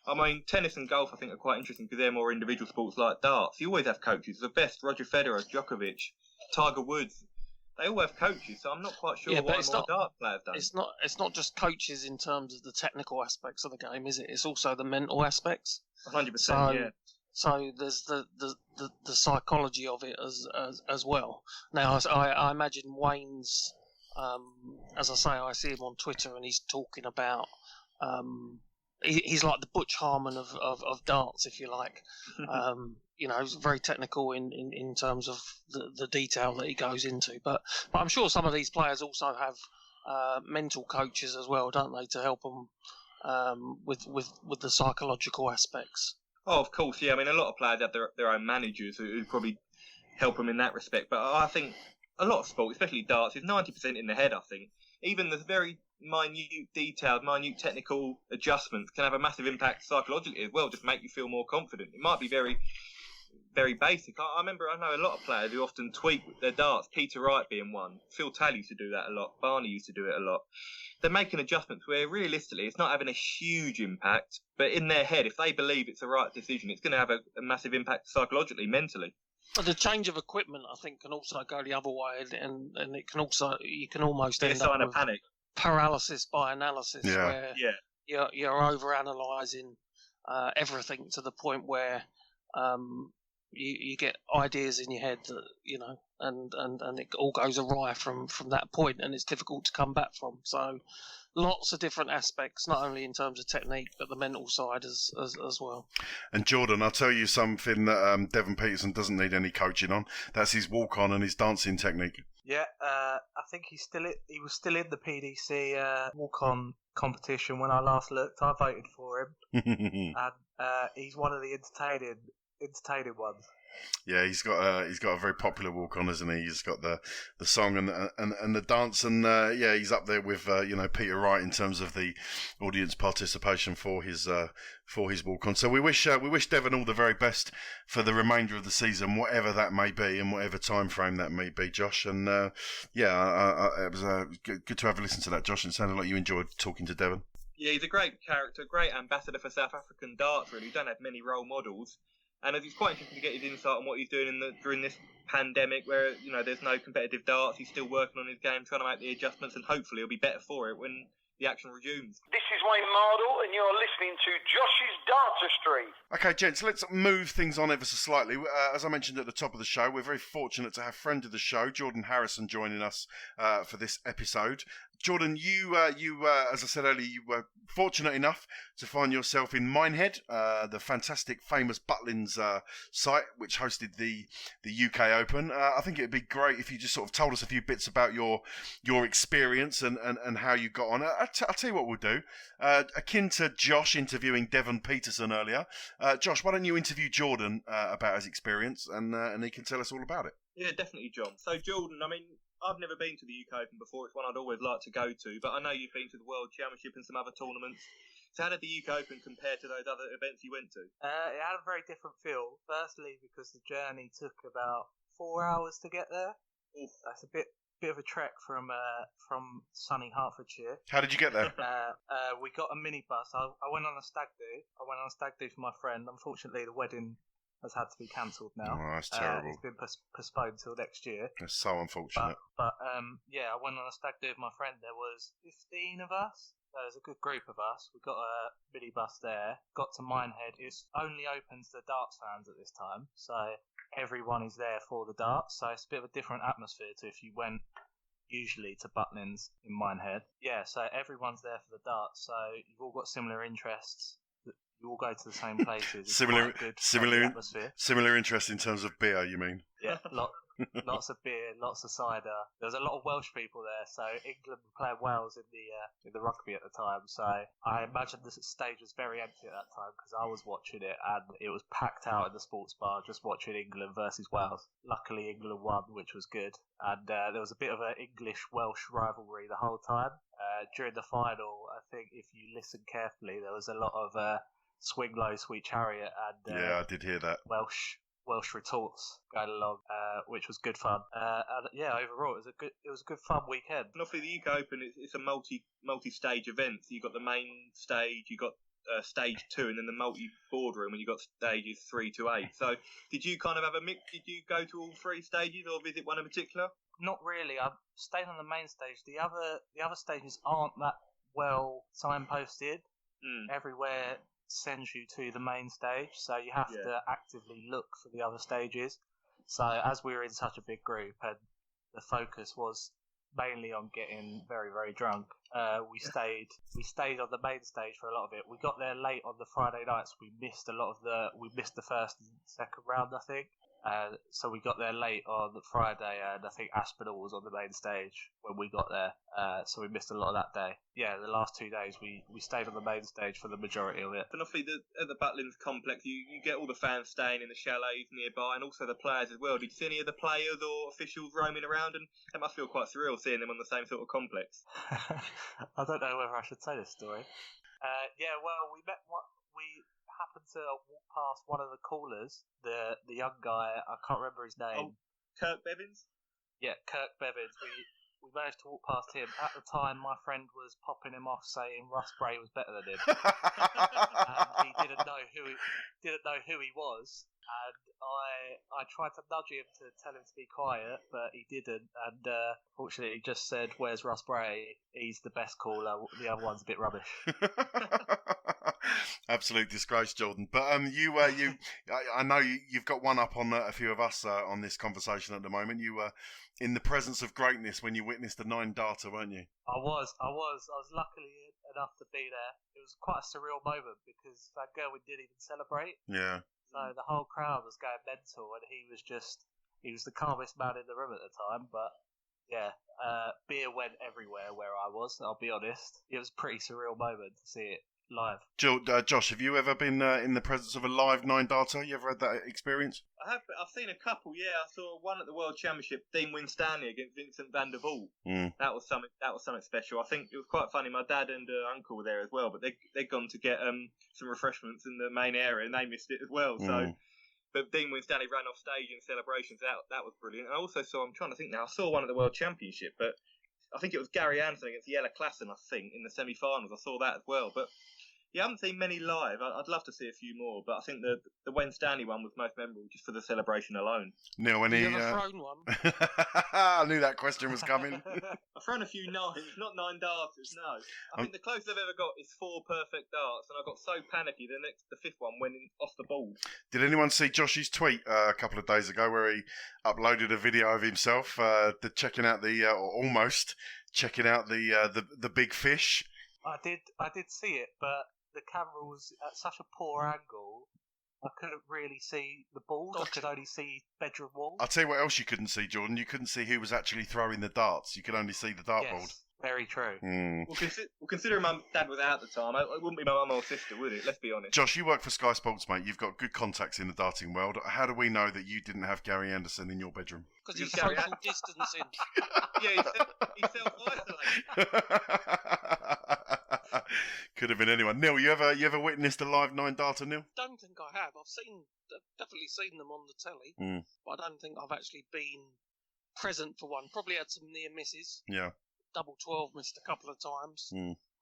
I mean, tennis and golf I think are quite interesting because they're more individual sports like darts. You always have coaches. The best, Roger Federer, Djokovic, Tiger Woods. they all have coaches, so I'm not quite sure Yeah, why but more dart players don't. It's not just coaches in terms of the technical aspects of the game, is it? It's also the mental aspects. 100%, yeah. So there's the psychology of it as well. Now I imagine Wayne's, as I say, I see him on Twitter and he's talking about, he's like the Butch Harmon of darts, if you like. He's very technical in terms of the detail that he goes into. But I'm sure some of these players also have mental coaches as well, don't they, to help them with the psychological aspects. Oh, of course, yeah. I mean, a lot of players have their own managers who probably help them in that respect. But I think a lot of sport, especially darts, is 90% in the head, I think. Even the very minute technical adjustments can have a massive impact psychologically as well, just make you feel more confident. It might be very, very basic. I know a lot of players who often tweak their darts, Peter Wright being one. Phil Taylor used to do that a lot. Barney used to do it a lot. They're making adjustments where realistically it's not having a huge impact, but in their head, if they believe it's the right decision, it's going to have a massive impact psychologically, mentally. But the change of equipment, I think, can also go the other way, and it can also, you can almost There's end a up sign of with panic. paralysis by analysis, Yeah. where you're over-analysing everything to the point where you get ideas in your head that, and it all goes awry from that point, and it's difficult to come back from. So lots of different aspects, not only in terms of technique, but the mental side as well. And Jordan, I'll tell you something that Devon Petersen doesn't need any coaching on. That's his walk-on and his dancing technique. Yeah, I think he was still in the PDC walk-on competition when I last looked. I voted for him, and he's one of the entertaining ones. Yeah, he's got a very popular walk on, isn't he? He's got the song and the dance, and he's up there with Peter Wright in terms of the audience participation for his walk on. So we wish Devon all the very best for the remainder of the season, whatever that may be and whatever time frame that may be, Josh. And it was good to have a listen to that, Josh. It sounded like you enjoyed talking to Devon. Yeah, he's a great character, great ambassador for South African darts. Really, we don't have many role models. And it's quite interesting to get his insight on what he's doing during this pandemic where, there's no competitive darts. He's still working on his game, trying to make the adjustments, and hopefully he'll be better for it when the action resumes. This is Wayne Mardle, and you're listening to Josh's Dartistry. Okay, gents, let's move things on ever so slightly. As I mentioned at the top of the show, we're very fortunate to have friend of the show, Jordan Harrison, joining us for this episode. Jordan, you as I said earlier, you were fortunate enough to find yourself in Minehead, the fantastic, famous Butlins site, which hosted the UK Open. I think it'd be great if you just sort of told us a few bits about your experience and how you got on. I'll tell you what we'll do. Akin to Josh interviewing Devon Petersen earlier, Josh, why don't you interview Jordan about his experience, and he can tell us all about it. Yeah, definitely, John. So, Jordan, I mean, I've never been to the UK Open before. It's one I'd always like to go to, but I know you've been to the World Championship and some other tournaments. So how did the UK Open compare to those other events you went to? It had a very different feel. Firstly, because the journey took about 4 hours to get there. Oof. That's a bit of a trek from sunny Hertfordshire. How did you get there? We got a minibus. I went on a stag do for my friend. Unfortunately, the wedding has had to be cancelled now. Oh, that's terrible. It's been postponed till next year. That's so unfortunate. But I went on a stag do with my friend. There was 15 of us. There was a good group of us. We got a minibus there. Got to Minehead. It's only open to the darts fans at this time, so everyone is there for the darts. So it's a bit of a different atmosphere to if you went usually to Butlins in Minehead. Yeah, so everyone's there for the darts. So you've all got similar interests. You all go to the same places. Similar interest in terms of beer, you mean? Yeah, lots of beer, lots of cider. There was a lot of Welsh people there, so England were playing Wales in the rugby at the time. So I imagine the stage was very empty at that time because I was watching it and it was packed out in the sports bar just watching England versus Wales. Luckily, England won, which was good. And there was a bit of an English-Welsh rivalry the whole time. During the final, I think if you listen carefully, there was a lot of Swing Low, Sweet Chariot, and I did hear that. Welsh retorts going along, which was good fun. Overall it was a good fun weekend. And obviously the UK Open it's a multi-stage event. So you got the main stage, you got stage 2, and then the multi-boardroom, and you got stages 3 to 8. So did you kind of have a mix? Did you go to all 3 stages or visit one in particular? Not really. I stayed on the main stage. The other stages aren't that well signposted. Everywhere sends you to the main stage, so you have to actively look for the other stages. So as we were in such a big group, and the focus was mainly on getting very, very drunk, we stayed on the main stage for a lot of it. We got there late on the Friday nights. We missed the first and second round, I think. So we got there late on the Friday, and I think Aspinall was on the main stage when we got there. So we missed a lot of that day. Yeah, the last 2 days we stayed on the main stage for the majority of it. And obviously at the Butlins complex, you get all the fans staying in the chalets nearby, and also the players as well. Did you see any of the players or officials roaming around? And it must feel quite surreal seeing them on the same sort of complex. I don't know whether I should say this story. We happened to walk past one of the callers, the young guy. I can't remember his name. Kirk Bevins? Yeah, Kirk Bevins. We managed to walk past him. At the time, my friend was popping him off, saying Russ Bray was better than him. And he didn't know who he was. And I tried to nudge him to tell him to be quiet, but he didn't. And fortunately, he just said, "Where's Russ Bray? He's the best caller. The other one's a bit rubbish." Absolute disgrace, Jordan. But I know you've got one up on a few of us on this conversation at the moment. You were in the presence of greatness when you witnessed the 9-darter, weren't you? I was luckily enough to be there. It was quite a surreal moment because Van Gerwen didn't even celebrate. Yeah. So the whole crowd was going mental, and he was the calmest man in the room at the time. But yeah, beer went everywhere where I was. I'll be honest, it was a pretty surreal moment to see it live. Josh, have you ever been in the presence of a live 9-darter? You ever had that experience? I have. I've seen a couple. Yeah, I saw one at the World Championship, Dean Winstanley against Vincent van der Voort. That was something special. I think it was quite funny. My dad and uncle were there as well, but they'd gone to get some refreshments in the main area, and they missed it as well. So, but Dean Winstanley ran off stage in celebrations. That was brilliant. And I also saw. I'm trying to think now. I saw one at the World Championship, but I think it was Gary Anderson against Jelle Klassen. I think in the semi-finals. I saw that as well, but. Yeah, I haven't seen many live. I'd love to see a few more, but I think the Wayne Stanley one was most memorable just for the celebration alone. Neil, when You ever thrown one? I knew that question was coming. I've thrown a few nines, not 9-darters, no. I think the closest I've ever got is 4 perfect darts, and I got so panicky the fifth one went off the board. Did anyone see Josh's tweet a couple of days ago where he uploaded a video of himself checking out almost checking out the big fish? I did see it, but the camera was at such a poor angle, I couldn't really see the balls. I could only see bedroom walls. I'll tell you what else you couldn't see, Jordan. You couldn't see who was actually throwing the darts. You could only see the dartboard. Yes, very true. Well, considering my dad was out at the time, it wouldn't be my mum or sister, would it? Let's be honest. Josh, you work for Sky Sports, mate. You've got good contacts in the darting world. How do we know that you didn't have Gary Anderson in your bedroom? Because he's social distancing. Yeah, he's self-isolated. Could have been anyone. Neil, you ever witnessed a live 9-darter, Neil? Don't think I have. I've definitely seen them on the telly, but I don't think I've actually been present for one. Probably had some near misses. Yeah. Double 12 missed a couple of times.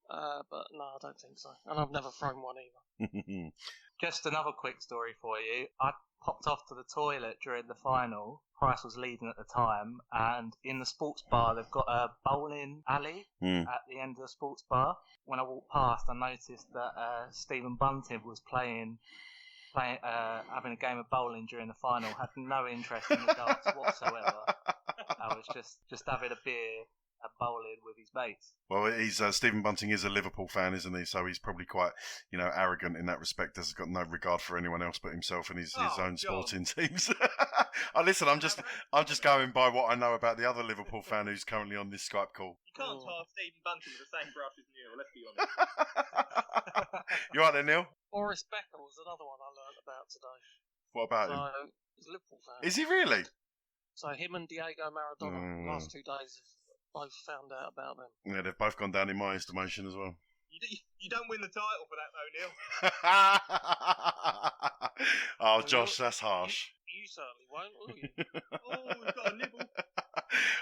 But no, I don't think so. And I've never thrown one either. Just another quick story for you. I popped off to the toilet during the final. Price was leading at the time, and in the sports bar they've got a bowling alley at the end of the sports bar. When I walked past, I noticed that Stephen Bunting was having a game of bowling during the final. Had no interest in the darts whatsoever. I was just having a beer and bowling with his mates. Well, he's Stephen Bunting is a Liverpool fan, isn't he? So he's probably quite, arrogant in that respect. Has got no regard for anyone else but himself and his own sporting teams. Listen, I'm just going by what I know about the other Liverpool fan who's currently on this Skype call. You can't tar Stephen Bunting with the same brush as Neil. Let's be honest. You right there, Neil? Boris Becker was another one I learnt about today. What about him? He's a Liverpool fan. Is he really? So him and Diego Maradona, the last 2 days have both found out about them. Yeah, they've both gone down in my estimation as well. You don't win the title for that, though, Neil. Oh, Josh, that's harsh. You certainly won't, will you? Oh, we've got a nibble.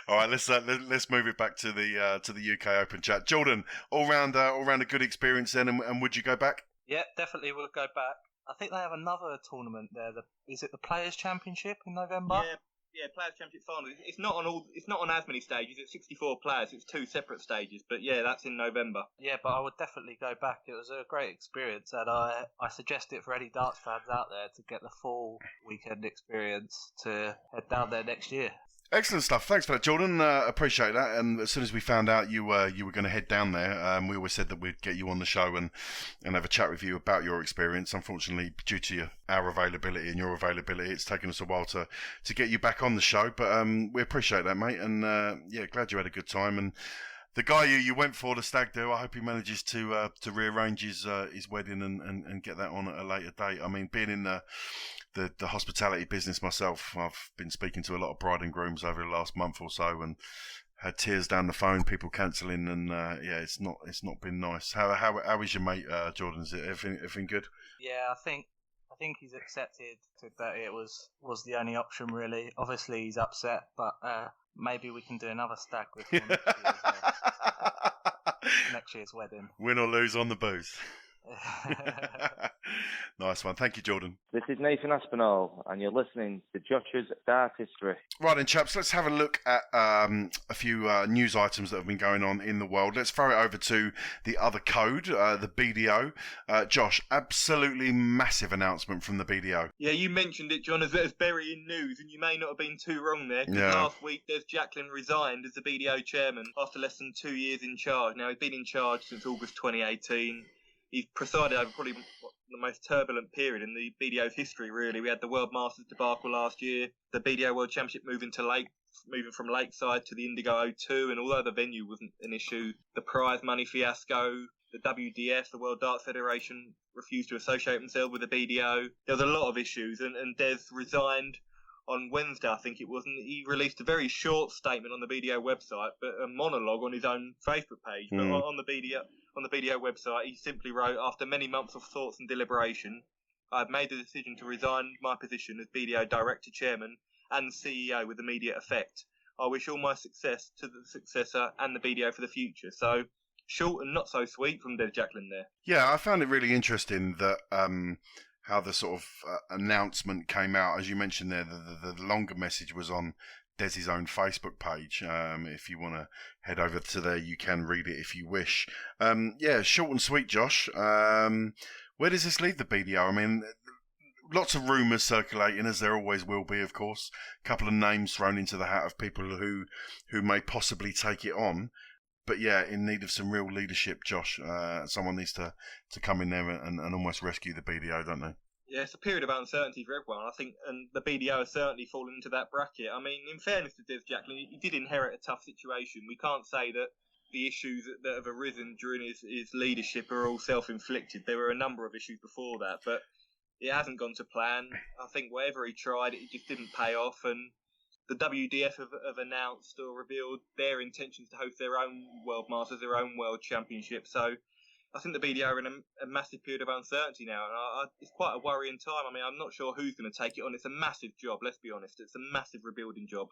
All right, let's move it back to the UK Open chat. Jordan, all round a good experience then, and would you go back? Yeah, definitely would go back. I think they have another tournament there. Is it the Players' Championship in November? Yeah, Yeah, Players Championship final. It's not on all. It's not on as many stages. It's 64 players. It's 2 separate stages. But yeah, that's in November. Yeah, but I would definitely go back. It was a great experience, and I suggest it for any darts fans out there to get the full weekend experience to head down there next year. Excellent stuff. Thanks for that, Jordan. Appreciate that. And as soon as we found out you were going to head down there, we always said that we'd get you on the show and have a chat with you about your experience. Unfortunately, due to our availability and your availability, it's taken us a while to get you back on the show. But we appreciate that, mate. And yeah, glad you had a good time. And the guy you went for, the stag do, I hope he manages to rearrange his wedding and get that on at a later date. I mean, being in the hospitality business myself, I've been speaking to a lot of bride and grooms over the last month or so, and had tears down the phone, people cancelling, and yeah, it's not been nice. How is your mate, Jordan? Is it everything good? Yeah, I think he's accepted that it was the only option really. Obviously, he's upset, but maybe we can do another stag with him next year's wedding. Win or lose on the booze. Nice one. Thank you, Jordan. This is Nathan Aspinall, and you're listening to Josh's Dartistry. Right then, chaps, let's have a look at a few news items that have been going on in the world. Let's throw it over to the other code, the BDO. Josh, absolutely massive announcement from the BDO. Yeah, you mentioned it, John, as burying news, and you may not have been too wrong there. Yeah. Last week, Des Jacklin resigned as the BDO chairman after less than 2 years in charge. Now, he's been in charge since August 2018. He's presided over probably the most turbulent period in the BDO's history, really. We had the World Masters debacle last year, the BDO World Championship moving from Lakeside to the Indigo O2, and although the venue wasn't an issue, the prize money fiasco, the WDF, the World Darts Federation, refused to associate themselves with the BDO. There was a lot of issues, and Des resigned on Wednesday, I think it was, and he released a very short statement on the BDO website, but a monologue on his own Facebook page. But on the BDO website, he simply wrote, "After many months of thoughts and deliberation, I have made the decision to resign my position as BDO Director Chairman and CEO with immediate effect. I wish all my success to the successor and the BDO for the future." So, short and not so sweet from Des Jacklin there. Yeah, I found it really interesting that how the sort of announcement came out. As you mentioned there, the longer message was on Des's own Facebook page. If you want to head over to there, you can read it if you wish. Yeah, short and sweet, Josh. Where does this leave the BDO? I mean, lots of rumours circulating, as there always will be, of course. A couple of names thrown into the hat of people who may possibly take it on. But yeah, in need of some real leadership, Josh. Someone needs to come in there and almost rescue the BDO, don't they? Yeah, it's a period of uncertainty for everyone, I think, and the BDO has certainly fallen into that bracket. I mean, in fairness to Des Jacklin, he did inherit a tough situation. We can't say that the issues that have arisen during his leadership are all self-inflicted. There were a number of issues before that, but it hasn't gone to plan. I think whatever he tried, it just didn't pay off, and the WDF have announced or revealed their intentions to host their own World Masters, their own World Championship. So I think the BDO are in a massive period of uncertainty now, and it's quite a worrying time. I mean, I'm not sure who's going to take it on. It's a massive job, let's be honest. It's a massive rebuilding job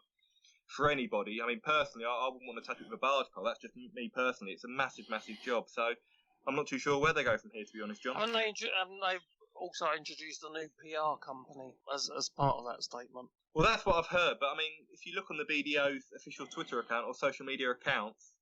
for anybody. I mean, personally, I wouldn't want to touch it with a barge pole. That's just me personally. It's a massive, massive job. So I'm not too sure where they go from here, to be honest, John. Haven't they also introduced a new PR company as part of that statement? Well, that's what I've heard. But, I mean, if you look on the BDO's official Twitter account or social media accounts,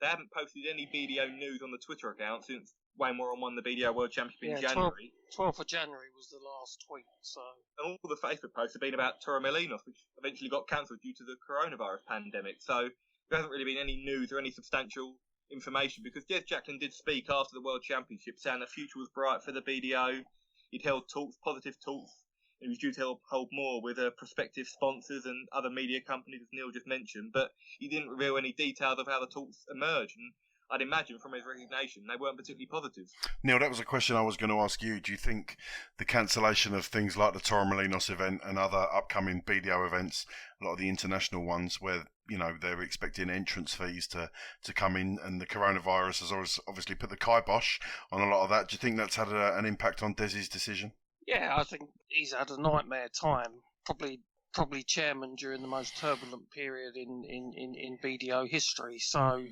they haven't posted any BDO news on the Twitter account since Wayne Mardle won the BDO World Championship in January. 12th of January was the last tweet. So, and all the Facebook posts have been about Torremolinos, which eventually got cancelled due to the coronavirus pandemic. So there hasn't really been any news or any substantial information, because Des Jacklin did speak after the World Championship saying the future was bright for the BDO. He'd held positive talks. He was due to hold more with prospective sponsors and other media companies, as Neil just mentioned, but he didn't reveal any details of how the talks emerged. And I'd imagine from his resignation, they weren't particularly positive. Neil, that was a question I was going to ask you. Do you think the cancellation of things like the Torremolinos event and other upcoming BDO events, a lot of the international ones where, you know, they're expecting entrance fees to come in, and the coronavirus has obviously put the kibosh on a lot of that, do you think that's had an impact on Des's decision? Yeah, I think he's had a nightmare time. Probably chairman during the most turbulent period in BDO history. So,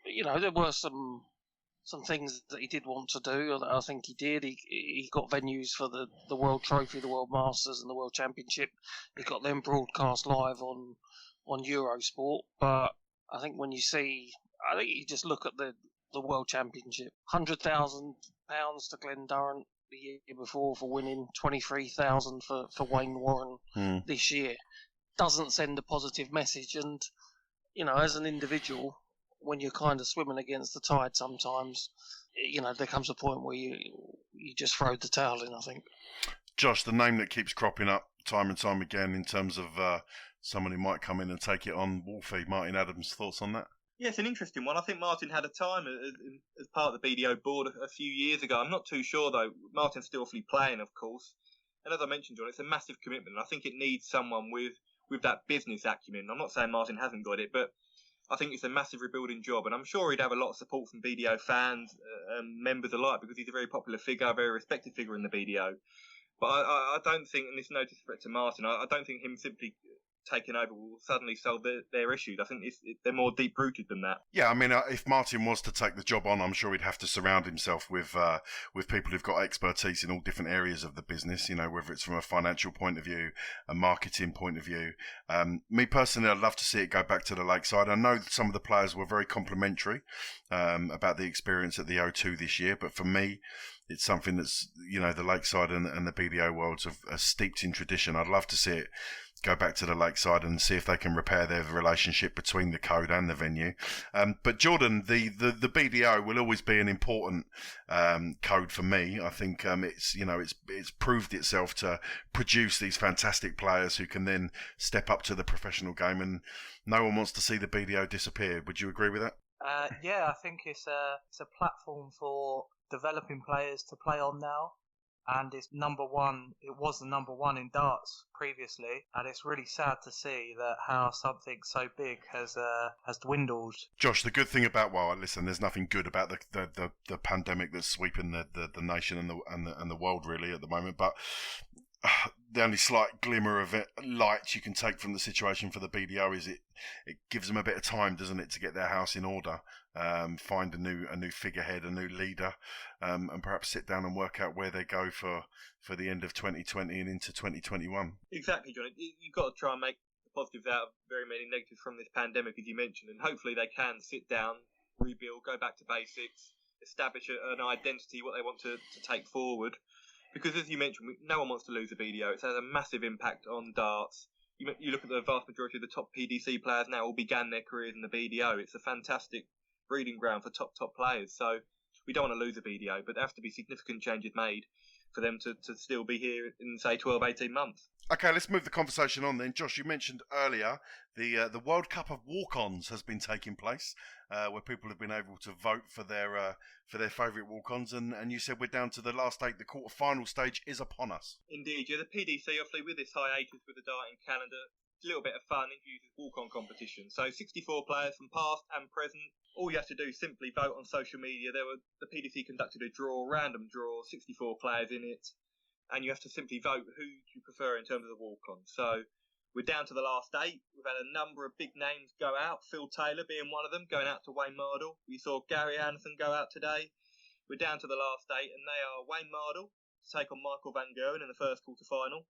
you know, there were some some things that he did want to do. I think he did. He got venues for the World Trophy, the World Masters, and the World Championship. He got them broadcast live on Eurosport. But I think when you see, I think you just look at the World Championship, £100,000 to Glenn Durrant the year before for winning, 23,000 for Wayne Warren this year. Doesn't send a positive message. And as an individual, when you're kind of swimming against the tide sometimes, there comes a point where you just throw the towel in, I think. Josh, the name that keeps cropping up time and time again in terms of someone who might come in and take it on, Wolfie, Martin Adams, thoughts on that? Yeah, it's an interesting one. I think Martin had a time as part of the BDO board a few years ago. I'm not too sure, though. Martin's still awfully playing, of course. And as I mentioned, John, it's a massive commitment. And I think it needs someone with that business acumen. I'm not saying Martin hasn't got it, but I think it's a massive rebuilding job, and I'm sure he'd have a lot of support from BDO fans and members alike, because he's a very popular figure, a very respected figure in the BDO. But I don't think, and this is no disrespect to Martin, I don't think him simply taking over will suddenly solve their issues. I think they're more deep-rooted than that. Yeah, I mean, if Martin was to take the job on, I'm sure he'd have to surround himself with people who've got expertise in all different areas of the business, whether it's from a financial point of view, a marketing point of view. Me personally, I'd love to see it go back to the Lakeside. I know that some of the players were very complimentary about the experience at the O2 this year, but for me, it's something that's, the Lakeside and the BDO worlds are steeped in tradition. I'd love to see it go back to the Lakeside and see if they can repair their relationship between the code and the venue. But Jordan, the BDO will always be an important code for me. I think it's proved itself to produce these fantastic players who can then step up to the professional game, and no one wants to see the BDO disappear. Would you agree with that? Yeah, I think it's a platform for developing players to play on now. And it's number one. It was the number one in darts previously, and it's really sad to see that how something so big has dwindled. Josh, the good thing about listen, there's nothing good about the pandemic that's sweeping the nation and the world really at the moment, but the only slight glimmer of light you can take from the situation for the BDO is it gives them a bit of time, doesn't it, to get their house in order, find a new figurehead, a new leader, and perhaps sit down and work out where they go for the end of 2020 and into 2021. Exactly, John. You've got to try and make the positives out of very many negatives from this pandemic, as you mentioned, and hopefully they can sit down, rebuild, go back to basics, establish an identity, what they want to take forward. Because, as you mentioned, no one wants to lose a BDO. It has a massive impact on darts. You look at the vast majority of the top PDC players now all began their careers in the BDO. It's a fantastic breeding ground for top players. So we don't want to lose a BDO, but there have to be significant changes made for them to still be here in, say, 12, 18 months. Okay, let's move the conversation on then. Josh, you mentioned earlier the World Cup of walk-ons has been taking place, where people have been able to vote for their favourite walk-ons, and you said we're down to the last 8. The quarter-final stage is upon us. Indeed, yeah. The PDC, obviously, with this hiatus with the darting calendar, it's a little bit of fun, introduces walk-on competition. So 64 players from past and present. All you have to do is simply vote on social media. The PDC conducted a random draw, 64 players in it. And you have to simply vote who you prefer in terms of the walk-on. So we're down to the last 8. We've had a number of big names go out, Phil Taylor being one of them, going out to Wayne Mardle. We saw Gary Anderson go out today. We're down to the last 8, and they are Wayne Mardle to take on Michael van Gerwen in the first quarter-final.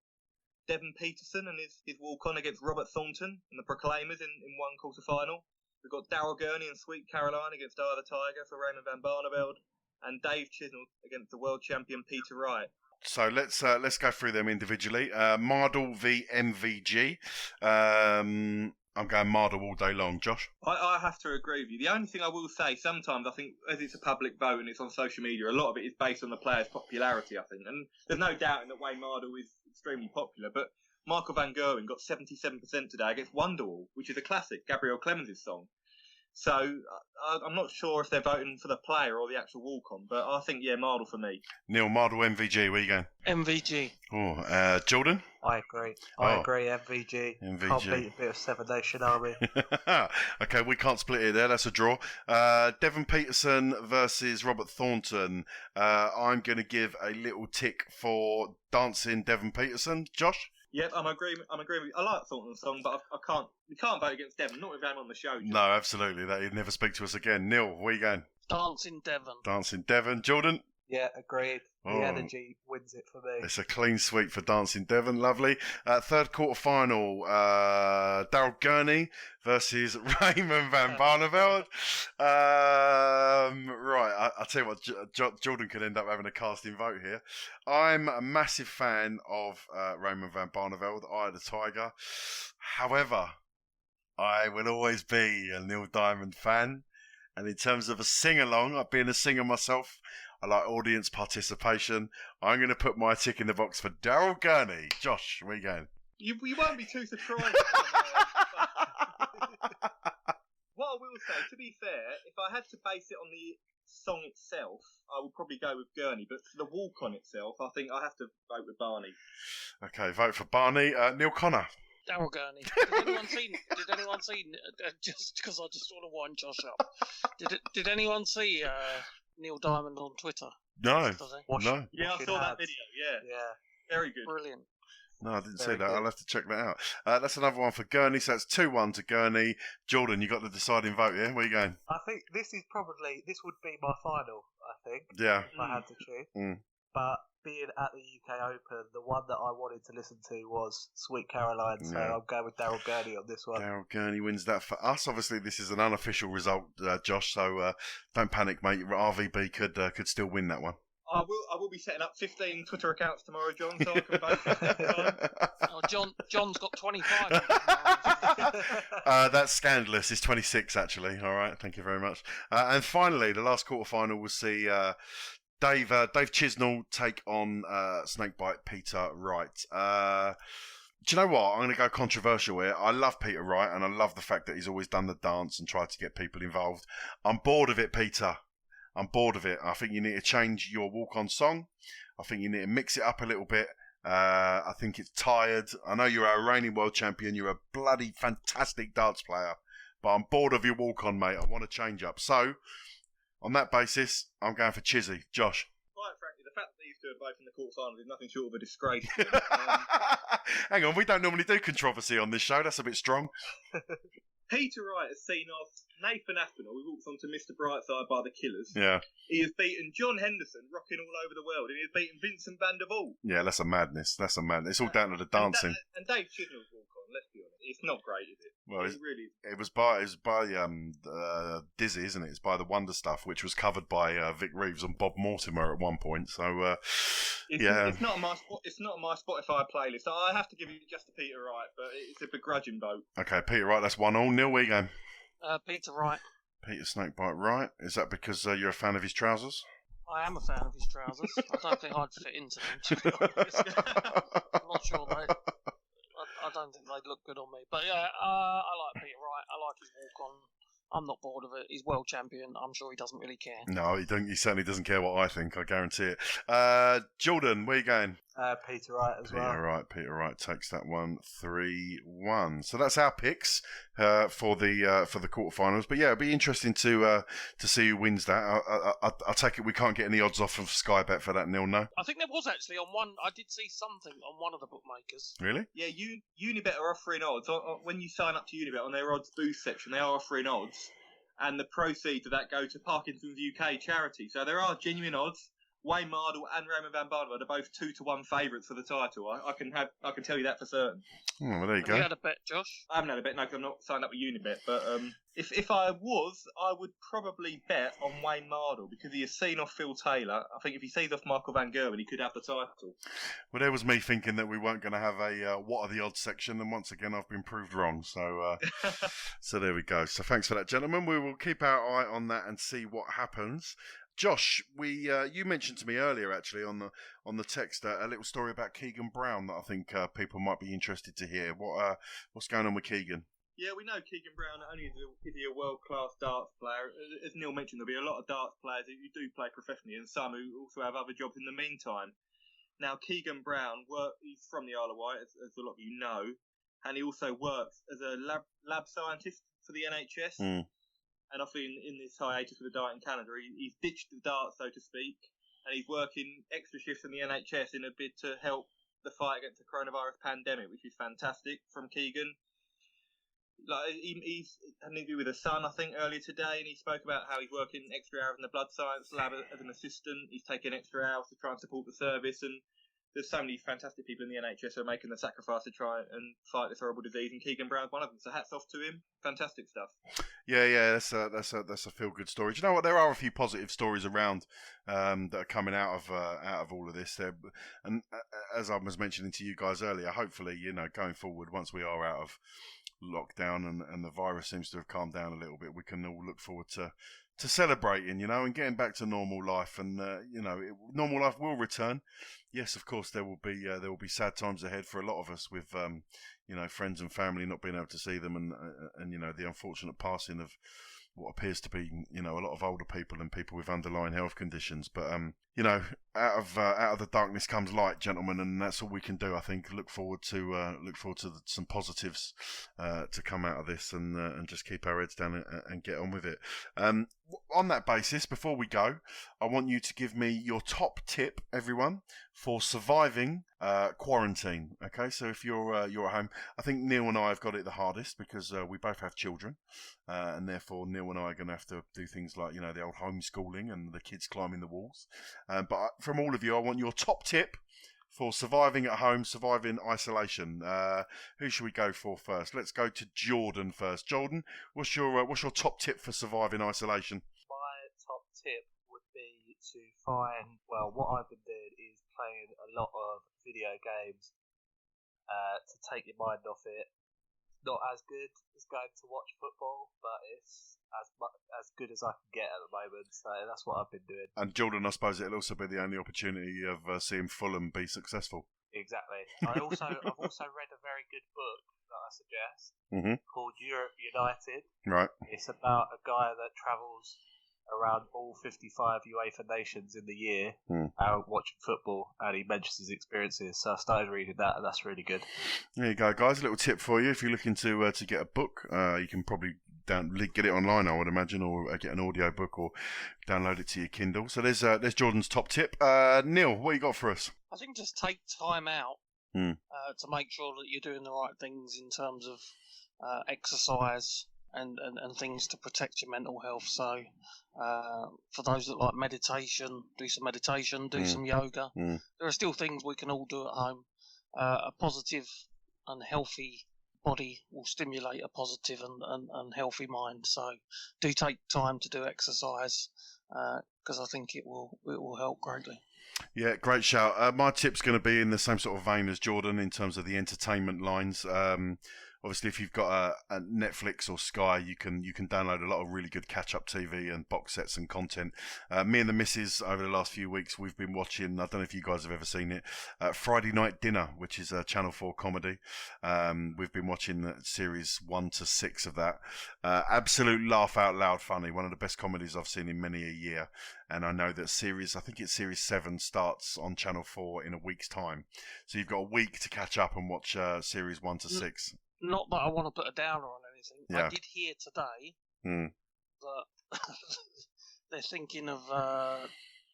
Devon Petersen and his walk-on against Robert Thornton and the Proclaimers in one quarter-final. We've got Darryl Gurney and Sweet Caroline against Eye the Tiger for Raymond van Barneveld. And Dave Chisnell against the world champion Peter Wright. So let's go through them individually. Mardle v MVG. I'm going Mardle all day long. Josh? I have to agree with you. The only thing I will say, sometimes I think, as it's a public vote and it's on social media, a lot of it is based on the player's popularity, I think. And there's no doubting that Wayne Mardle is extremely popular, but Michael van Gerwen got 77% today against Wonderwall, which is a classic, Gabrielle Clemens' song. So I'm not sure if they're voting for the player or the actual walk-on, but I think, Mardle for me. Neil, Mardle, MVG, where you going? MVG. Oh, Jordan? I agree. I agree, MVG. Can't beat a bit of Seven Nation Army. Okay, we can't split it there. That's a draw. Devon Petersen versus Robert Thornton. I'm going to give a little tick for dancing Devon Petersen. Josh? Yep, I'm agreeing with you. I like Thornton's song, but we can't vote against Devon, not with him on the show. No, absolutely. He'd never speak to us again. Neil, where you going? Dancing Devon. Dancing Devon. Jordan? Yeah, agreed. The Oh. energy wins it for me. It's a clean sweep for Dancing Devon. Lovely. Third quarter final. Daryl Gurney versus Raymond van Barneveld. Right, I'll tell you what, Jordan could end up having a casting vote here. I'm a massive fan of Raymond van Barneveld, Eye of the Tiger. However, I will always be a Neil Diamond fan. And in terms of a sing-along, being a singer myself, I like audience participation. I'm going to put my tick in the box for Daryl Gurney. Josh, where you going? You won't be too surprised. What I will say, to be fair, if I had to base it on the song itself, I would probably go with Gurney. But for the walk-on itself, I think I have to vote with Barney. Okay, vote for Barney. Neil Connor. Daryl Gurney. Did anyone see? Just because I just want to wind Josh up. Did anyone see Neil Diamond on Twitter? No. No. Yeah, I saw that video. Yeah. Very good. Brilliant. No, I didn't see that. I'll have to check that out. That's another one for Gurney. So that's 2-1 to Gurney. Jordan, you got the deciding vote, yeah? Where you going? I think this would be my final, I think. Yeah. If I had to choose. Mm. But being at the UK Open, the one that I wanted to listen to was Sweet Caroline, so I'm going with Daryl Gurney on this one. Daryl Gurney wins that for us. Obviously, this is an unofficial result, Josh, so don't panic, mate. RVB could still win that one. I will be setting up 15 Twitter accounts tomorrow, John, so I can vote. John's got 25. That's scandalous. It's 26, actually. All right, thank you very much. And finally, the last quarterfinal will see Dave Chisnall take on Snakebite Peter Wright. Do you know what? I'm going to go controversial here. I love Peter Wright, and I love the fact that he's always done the dance and tried to get people involved. I'm bored of it, Peter. I'm bored of it. I think you need to change your walk-on song. I think you need to mix it up a little bit. I think it's tired. I know you're a reigning world champion. You're a bloody fantastic darts player. But I'm bored of your walk-on, mate. I want to change up. So, on that basis, I'm going for Chizzy. Josh? Quite frankly, the fact that these two are both in the quarterfinals is nothing short of a disgrace. Hang on, we don't normally do controversy on this show. That's a bit strong. Peter Wright has seen off Nathan Aspinall, who walks on to Mr. Brightside by the Killers. Yeah. He has beaten John Henderson, rocking all over the world, and he has beaten Vincent van der Waal. Yeah, that's a madness. It's all down to the dancing. And Dave Chisnall's walk-on, let's be honest, it's not great, is it? Well, it really is. It was by Dizzy, isn't it? It's by the Wonder Stuff, which was covered by Vic Reeves and Bob Mortimer at one point. So it's not on my Spotify playlist. So I have to give it just to Peter Wright, but it's a begrudging vote. Okay, Peter Wright, that's 1-1. Neil, where you going? Peter Wright. Peter Snakebite Wright. Is that because you're a fan of his trousers? I am a fan of his trousers. I don't think I'd fit into them, to be honest. I'm not sure I don't think they'd look good on me. But yeah, I like Peter Wright. I like his walk-on. I'm not bored of it. He's world champion. I'm sure he doesn't really care. No, he certainly doesn't care what I think. I guarantee it. Jordan, where you going? Peter Wright as well. Peter Wright takes that one 3-1. So that's our picks for the quarterfinals. But yeah, it'll be interesting to see who wins that. I take it we can't get any odds off of Sky Bet for that, Neil. No. I think there was actually on one. I did see something on one of the bookmakers. Really? Yeah, Unibet are offering odds when you sign up to Unibet on their odds boost section. They are offering odds, and the proceeds of that go to Parkinson's UK charity. So there are genuine odds. Wayne Mardle and Raymond van Barneveld are both 2-1 favourites for the title. I can tell you that for certain. Oh, well, there you go. Have you had a bet, Josh? I haven't had a bet, no, because I'm not signed up with Unibet. But if I was, I would probably bet on Wayne Mardle because he has seen off Phil Taylor. I think if he sees off Michael van Gerwen, he could have the title. Well, there was me thinking that we weren't going to have a what are the odds section, and once again I've been proved wrong. So so there we go. So thanks for that, gentlemen. We will keep our eye on that and see what happens. Josh, you mentioned to me earlier, actually, on the text, a little story about Keegan Brown that I think people might be interested to hear. What's going on with Keegan? Yeah, we know Keegan Brown. Not only is he a world-class darts player, as Neil mentioned, there'll be a lot of darts players who do play professionally, and some who also have other jobs in the meantime. Now, Keegan Brown, he's from the Isle of Wight, as a lot of you know, and he also works as a lab scientist for the NHS. Mm. And obviously in this hiatus for the darting calendar, he's ditched the dart, so to speak, and he's working extra shifts in the NHS in a bid to help the fight against the coronavirus pandemic, which is fantastic from Keegan. Like he's had an interview with his son, I think, earlier today, and he spoke about how he's working extra hours in the blood science lab as an assistant. He's taking extra hours to try and support the service, and there's so many fantastic people in the NHS who are making the sacrifice to try and fight this horrible disease, and Keegan Brown's one of them. So hats off to him. Fantastic stuff. Yeah, that's a feel good story. Do you know what? There are a few positive stories around that are coming out of all of this. And as I was mentioning to you guys earlier, hopefully, going forward, once we are out of lockdown and the virus seems to have calmed down a little bit, we can all look forward to celebrating, and getting back to normal life. And normal life will return. Yes, of course, there will be sad times ahead for a lot of us with friends and family not being able to see them, and the unfortunate passing of what appears to be a lot of older people and people with underlying health conditions. But out of the darkness comes light, gentlemen, and that's all we can do. I think look forward to some positives to come out of this, and just keep our heads down and get on with it. On that basis, before we go, I want you to give me your top tip, everyone, for surviving quarantine. Okay, so if you're at home, I think Neil and I have got it the hardest because we both have children, and therefore Neil and I are going to have to do things like the old homeschooling and the kids climbing the walls. But from all of you, I want your top tip for surviving at home, surviving isolation. Who should we go for first? Let's go to Jordan first. Jordan, what's your top tip for surviving isolation? My top tip would be to find, what I've been doing is playing a lot of video games to take your mind off it. Not as good as going to watch football, but it's as good as I can get at the moment. So that's what I've been doing. And Jordan, I suppose it'll also be the only opportunity of seeing Fulham be successful. Exactly. I've also read a very good book that I suggest called Europe United. Right. It's about a guy that travels around all 55 UEFA nations in the year watching football, and he mentions his experiences. So I started reading that, and that's really good. There you go, guys. A little tip for you. If you're looking to get a book, you can probably get it online, I would imagine, or get an audio book or download it to your Kindle. So there's Jordan's top tip. Neil, what you got for us? I think just take time out to make sure that you're doing the right things in terms of exercise and things to protect your mental health. So for those that like meditation, do some meditation, do some yoga. There are still things we can all do at home. A positive and healthy body will stimulate a positive and healthy mind. So do take time to do exercise because I think it will help greatly. Yeah, great shout. My tip's going to be in the same sort of vein as Jordan in terms of the entertainment lines. Obviously, if you've got a Netflix or Sky, you can download a lot of really good catch-up TV and box sets and content. Me and the missus, over the last few weeks, we've been watching, I don't know if you guys have ever seen it, Friday Night Dinner, which is a Channel 4 comedy. We've been watching series 1 to 6 of that. Absolute laugh out loud funny. One of the best comedies I've seen in many a year. And I know that series 7 starts on Channel 4 in a week's time. So you've got a week to catch up and watch series 1 to 6. Not that I want to put a downer on anything. Yeah. I did hear today that they're thinking of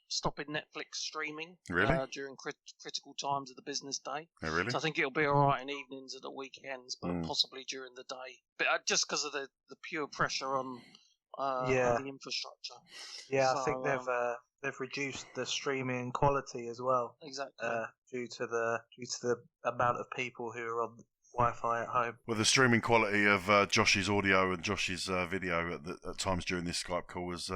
stopping Netflix streaming during critical times of the business day. Oh, really? So I think it'll be all right in evenings and at weekends, but possibly during the day. But just because of the pure pressure on the infrastructure. Yeah, so, I think they've reduced the streaming quality as well. Exactly. Due to the amount of people who are on Wi-Fi at home. Well, the streaming quality of Josh's audio and Josh's video at times during this Skype call has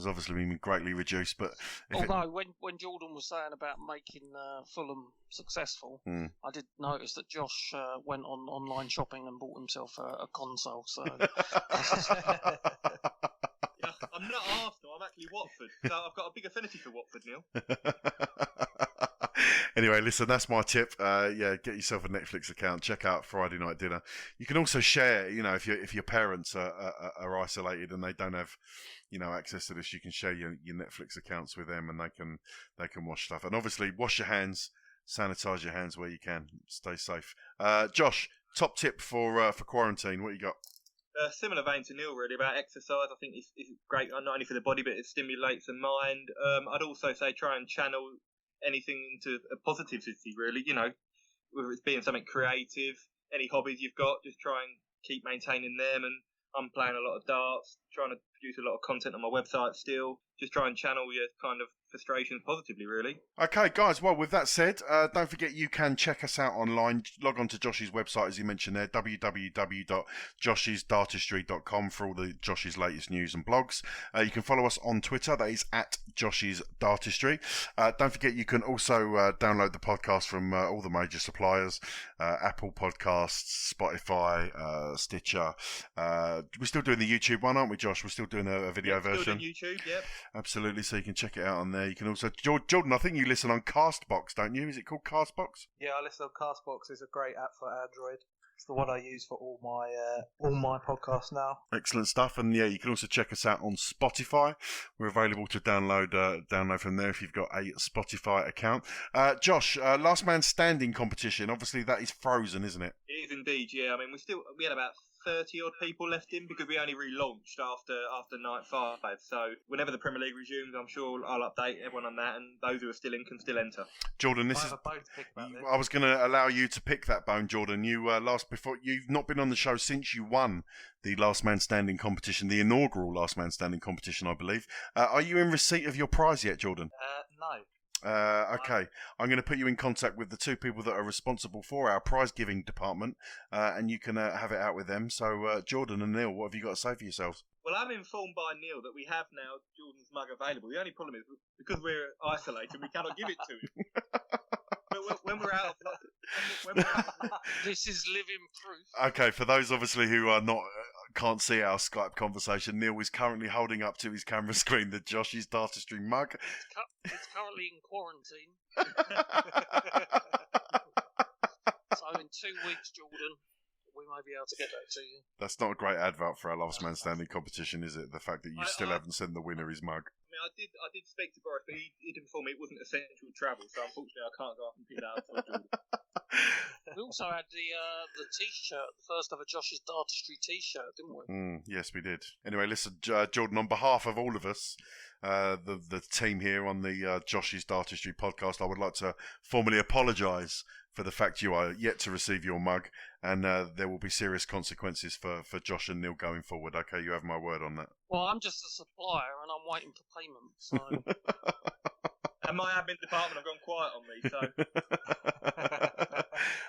obviously been greatly reduced. But although when Jordan was saying about making Fulham successful, I did notice that Josh went on online shopping and bought himself a console. So I'm not Arsenal. I'm actually Watford. So I've got a big affinity for Watford, Neil. Anyway, listen, that's my tip. Get yourself a Netflix account. Check out Friday Night Dinner. You can also share, if your parents are isolated and they don't have, access to this, you can share your Netflix accounts with them, and they can watch stuff. And obviously, wash your hands, sanitize your hands where you can. Stay safe. Josh, top tip for quarantine. What you got? Similar vein to Neil, really, about exercise. I think it's great, not only for the body, but it stimulates the mind. I'd also say try and channel anything into a positivity, really. whether it's being something creative, any hobbies you've got, just try and keep maintaining them. And I'm playing a lot of darts, trying to produce a lot of content on my website still. Just try and channel your kind of frustrations positively, really. Okay, guys, well, with that said, don't forget you can check us out online. Log on to Josh's website, as you mentioned there, www.joshisdartistry.com for all the Josh's latest news and blogs. You can follow us on Twitter, that is at Josh's Dartistry. Don't forget you can also download the podcast from all the major suppliers, Apple Podcasts, Spotify, Stitcher. We're still doing the YouTube one, aren't we, Josh? We're still doing a video version. Still doing YouTube, yep. Absolutely, so you can check it out on there. You can also, Jordan, I think you listen on Castbox, don't you? Is it called Castbox? Yeah, I listen on Castbox. It's a great app for Android. It's the one I use for all my podcasts now. Excellent stuff, and yeah, you can also check us out on Spotify. We're available to download from there if you've got a Spotify account. Josh, Last Man Standing competition. Obviously, that is frozen, isn't it? It is indeed. Yeah, I mean, we had about 30 odd people left in because we only relaunched after night 5. So whenever the Premier League resumes, I'm sure I'll update everyone on that, and those who are still in can still enter. Jordan, I was going to allow you to pick that bone, Jordan. You've not been on the show since you won the Last Man Standing competition, the inaugural Last Man Standing competition, I believe. Are you in receipt of your prize yet, Jordan? No. Okay, I'm going to put you in contact with the two people that are responsible for our prize giving department, and you can have it out with them. So, Jordan and Neil, what have you got to say for yourselves? Well, I'm informed by Neil that we have now Jordan's mug available. The only problem is because we're isolated, we cannot give it to him. But when we're out, This is living proof. Okay, for those obviously who are not can't see our Skype conversation, Neil is currently holding up to his camera screen the Josh's Dartistry mug. It's currently in quarantine. So in 2 weeks, Jordan, we may be able to get that to you. That's not a great advert for our Last Man Standing competition, is it? The fact that you still haven't sent the winner his mug. I mean, I did speak to Boris, but he did inform me it wasn't essential travel, so unfortunately I can't go up and pick that up for Jordan. We also had the T-shirt, the first ever Josh's Dartistry T-shirt, didn't we? Yes, we did. Anyway, listen, Jordan, on behalf of all of us, the team here on the Josh's Dartistry podcast, I would like to formally apologise for the fact you are yet to receive your mug, and there will be serious consequences for Josh and Neil going forward. Okay, you have my word on that. Well, I'm just a supplier, and I'm waiting for payment, so... And my admin department have gone quiet on me, so...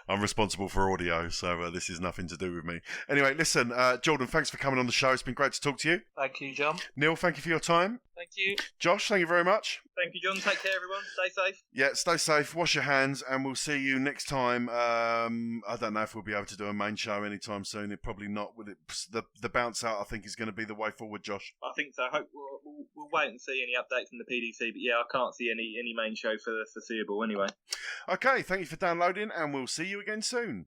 I'm responsible for audio, so this is nothing to do with me. Anyway, listen, Jordan, thanks for coming on the show. It's been great to talk to you. Thank you, John. Neil, thank you for your time. Thank you. Josh, thank you very much. Thank you, John. Take care, everyone. Stay safe. Yeah, stay safe, wash your hands, and we'll see you next time. I don't know if we'll be able to do a main show anytime soon. It probably not. Will it? The bounce out, I think, is going to be the way forward, Josh. I think so. Hope we'll wait and see any updates from the PDC. But yeah, I can't see any main show for the foreseeable anyway. Okay, thank you for downloading, and we'll see you again soon.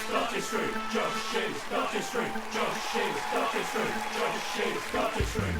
Dartistry, Josh's Dartistry, Josh's Dartistry, Josh's Dartistry.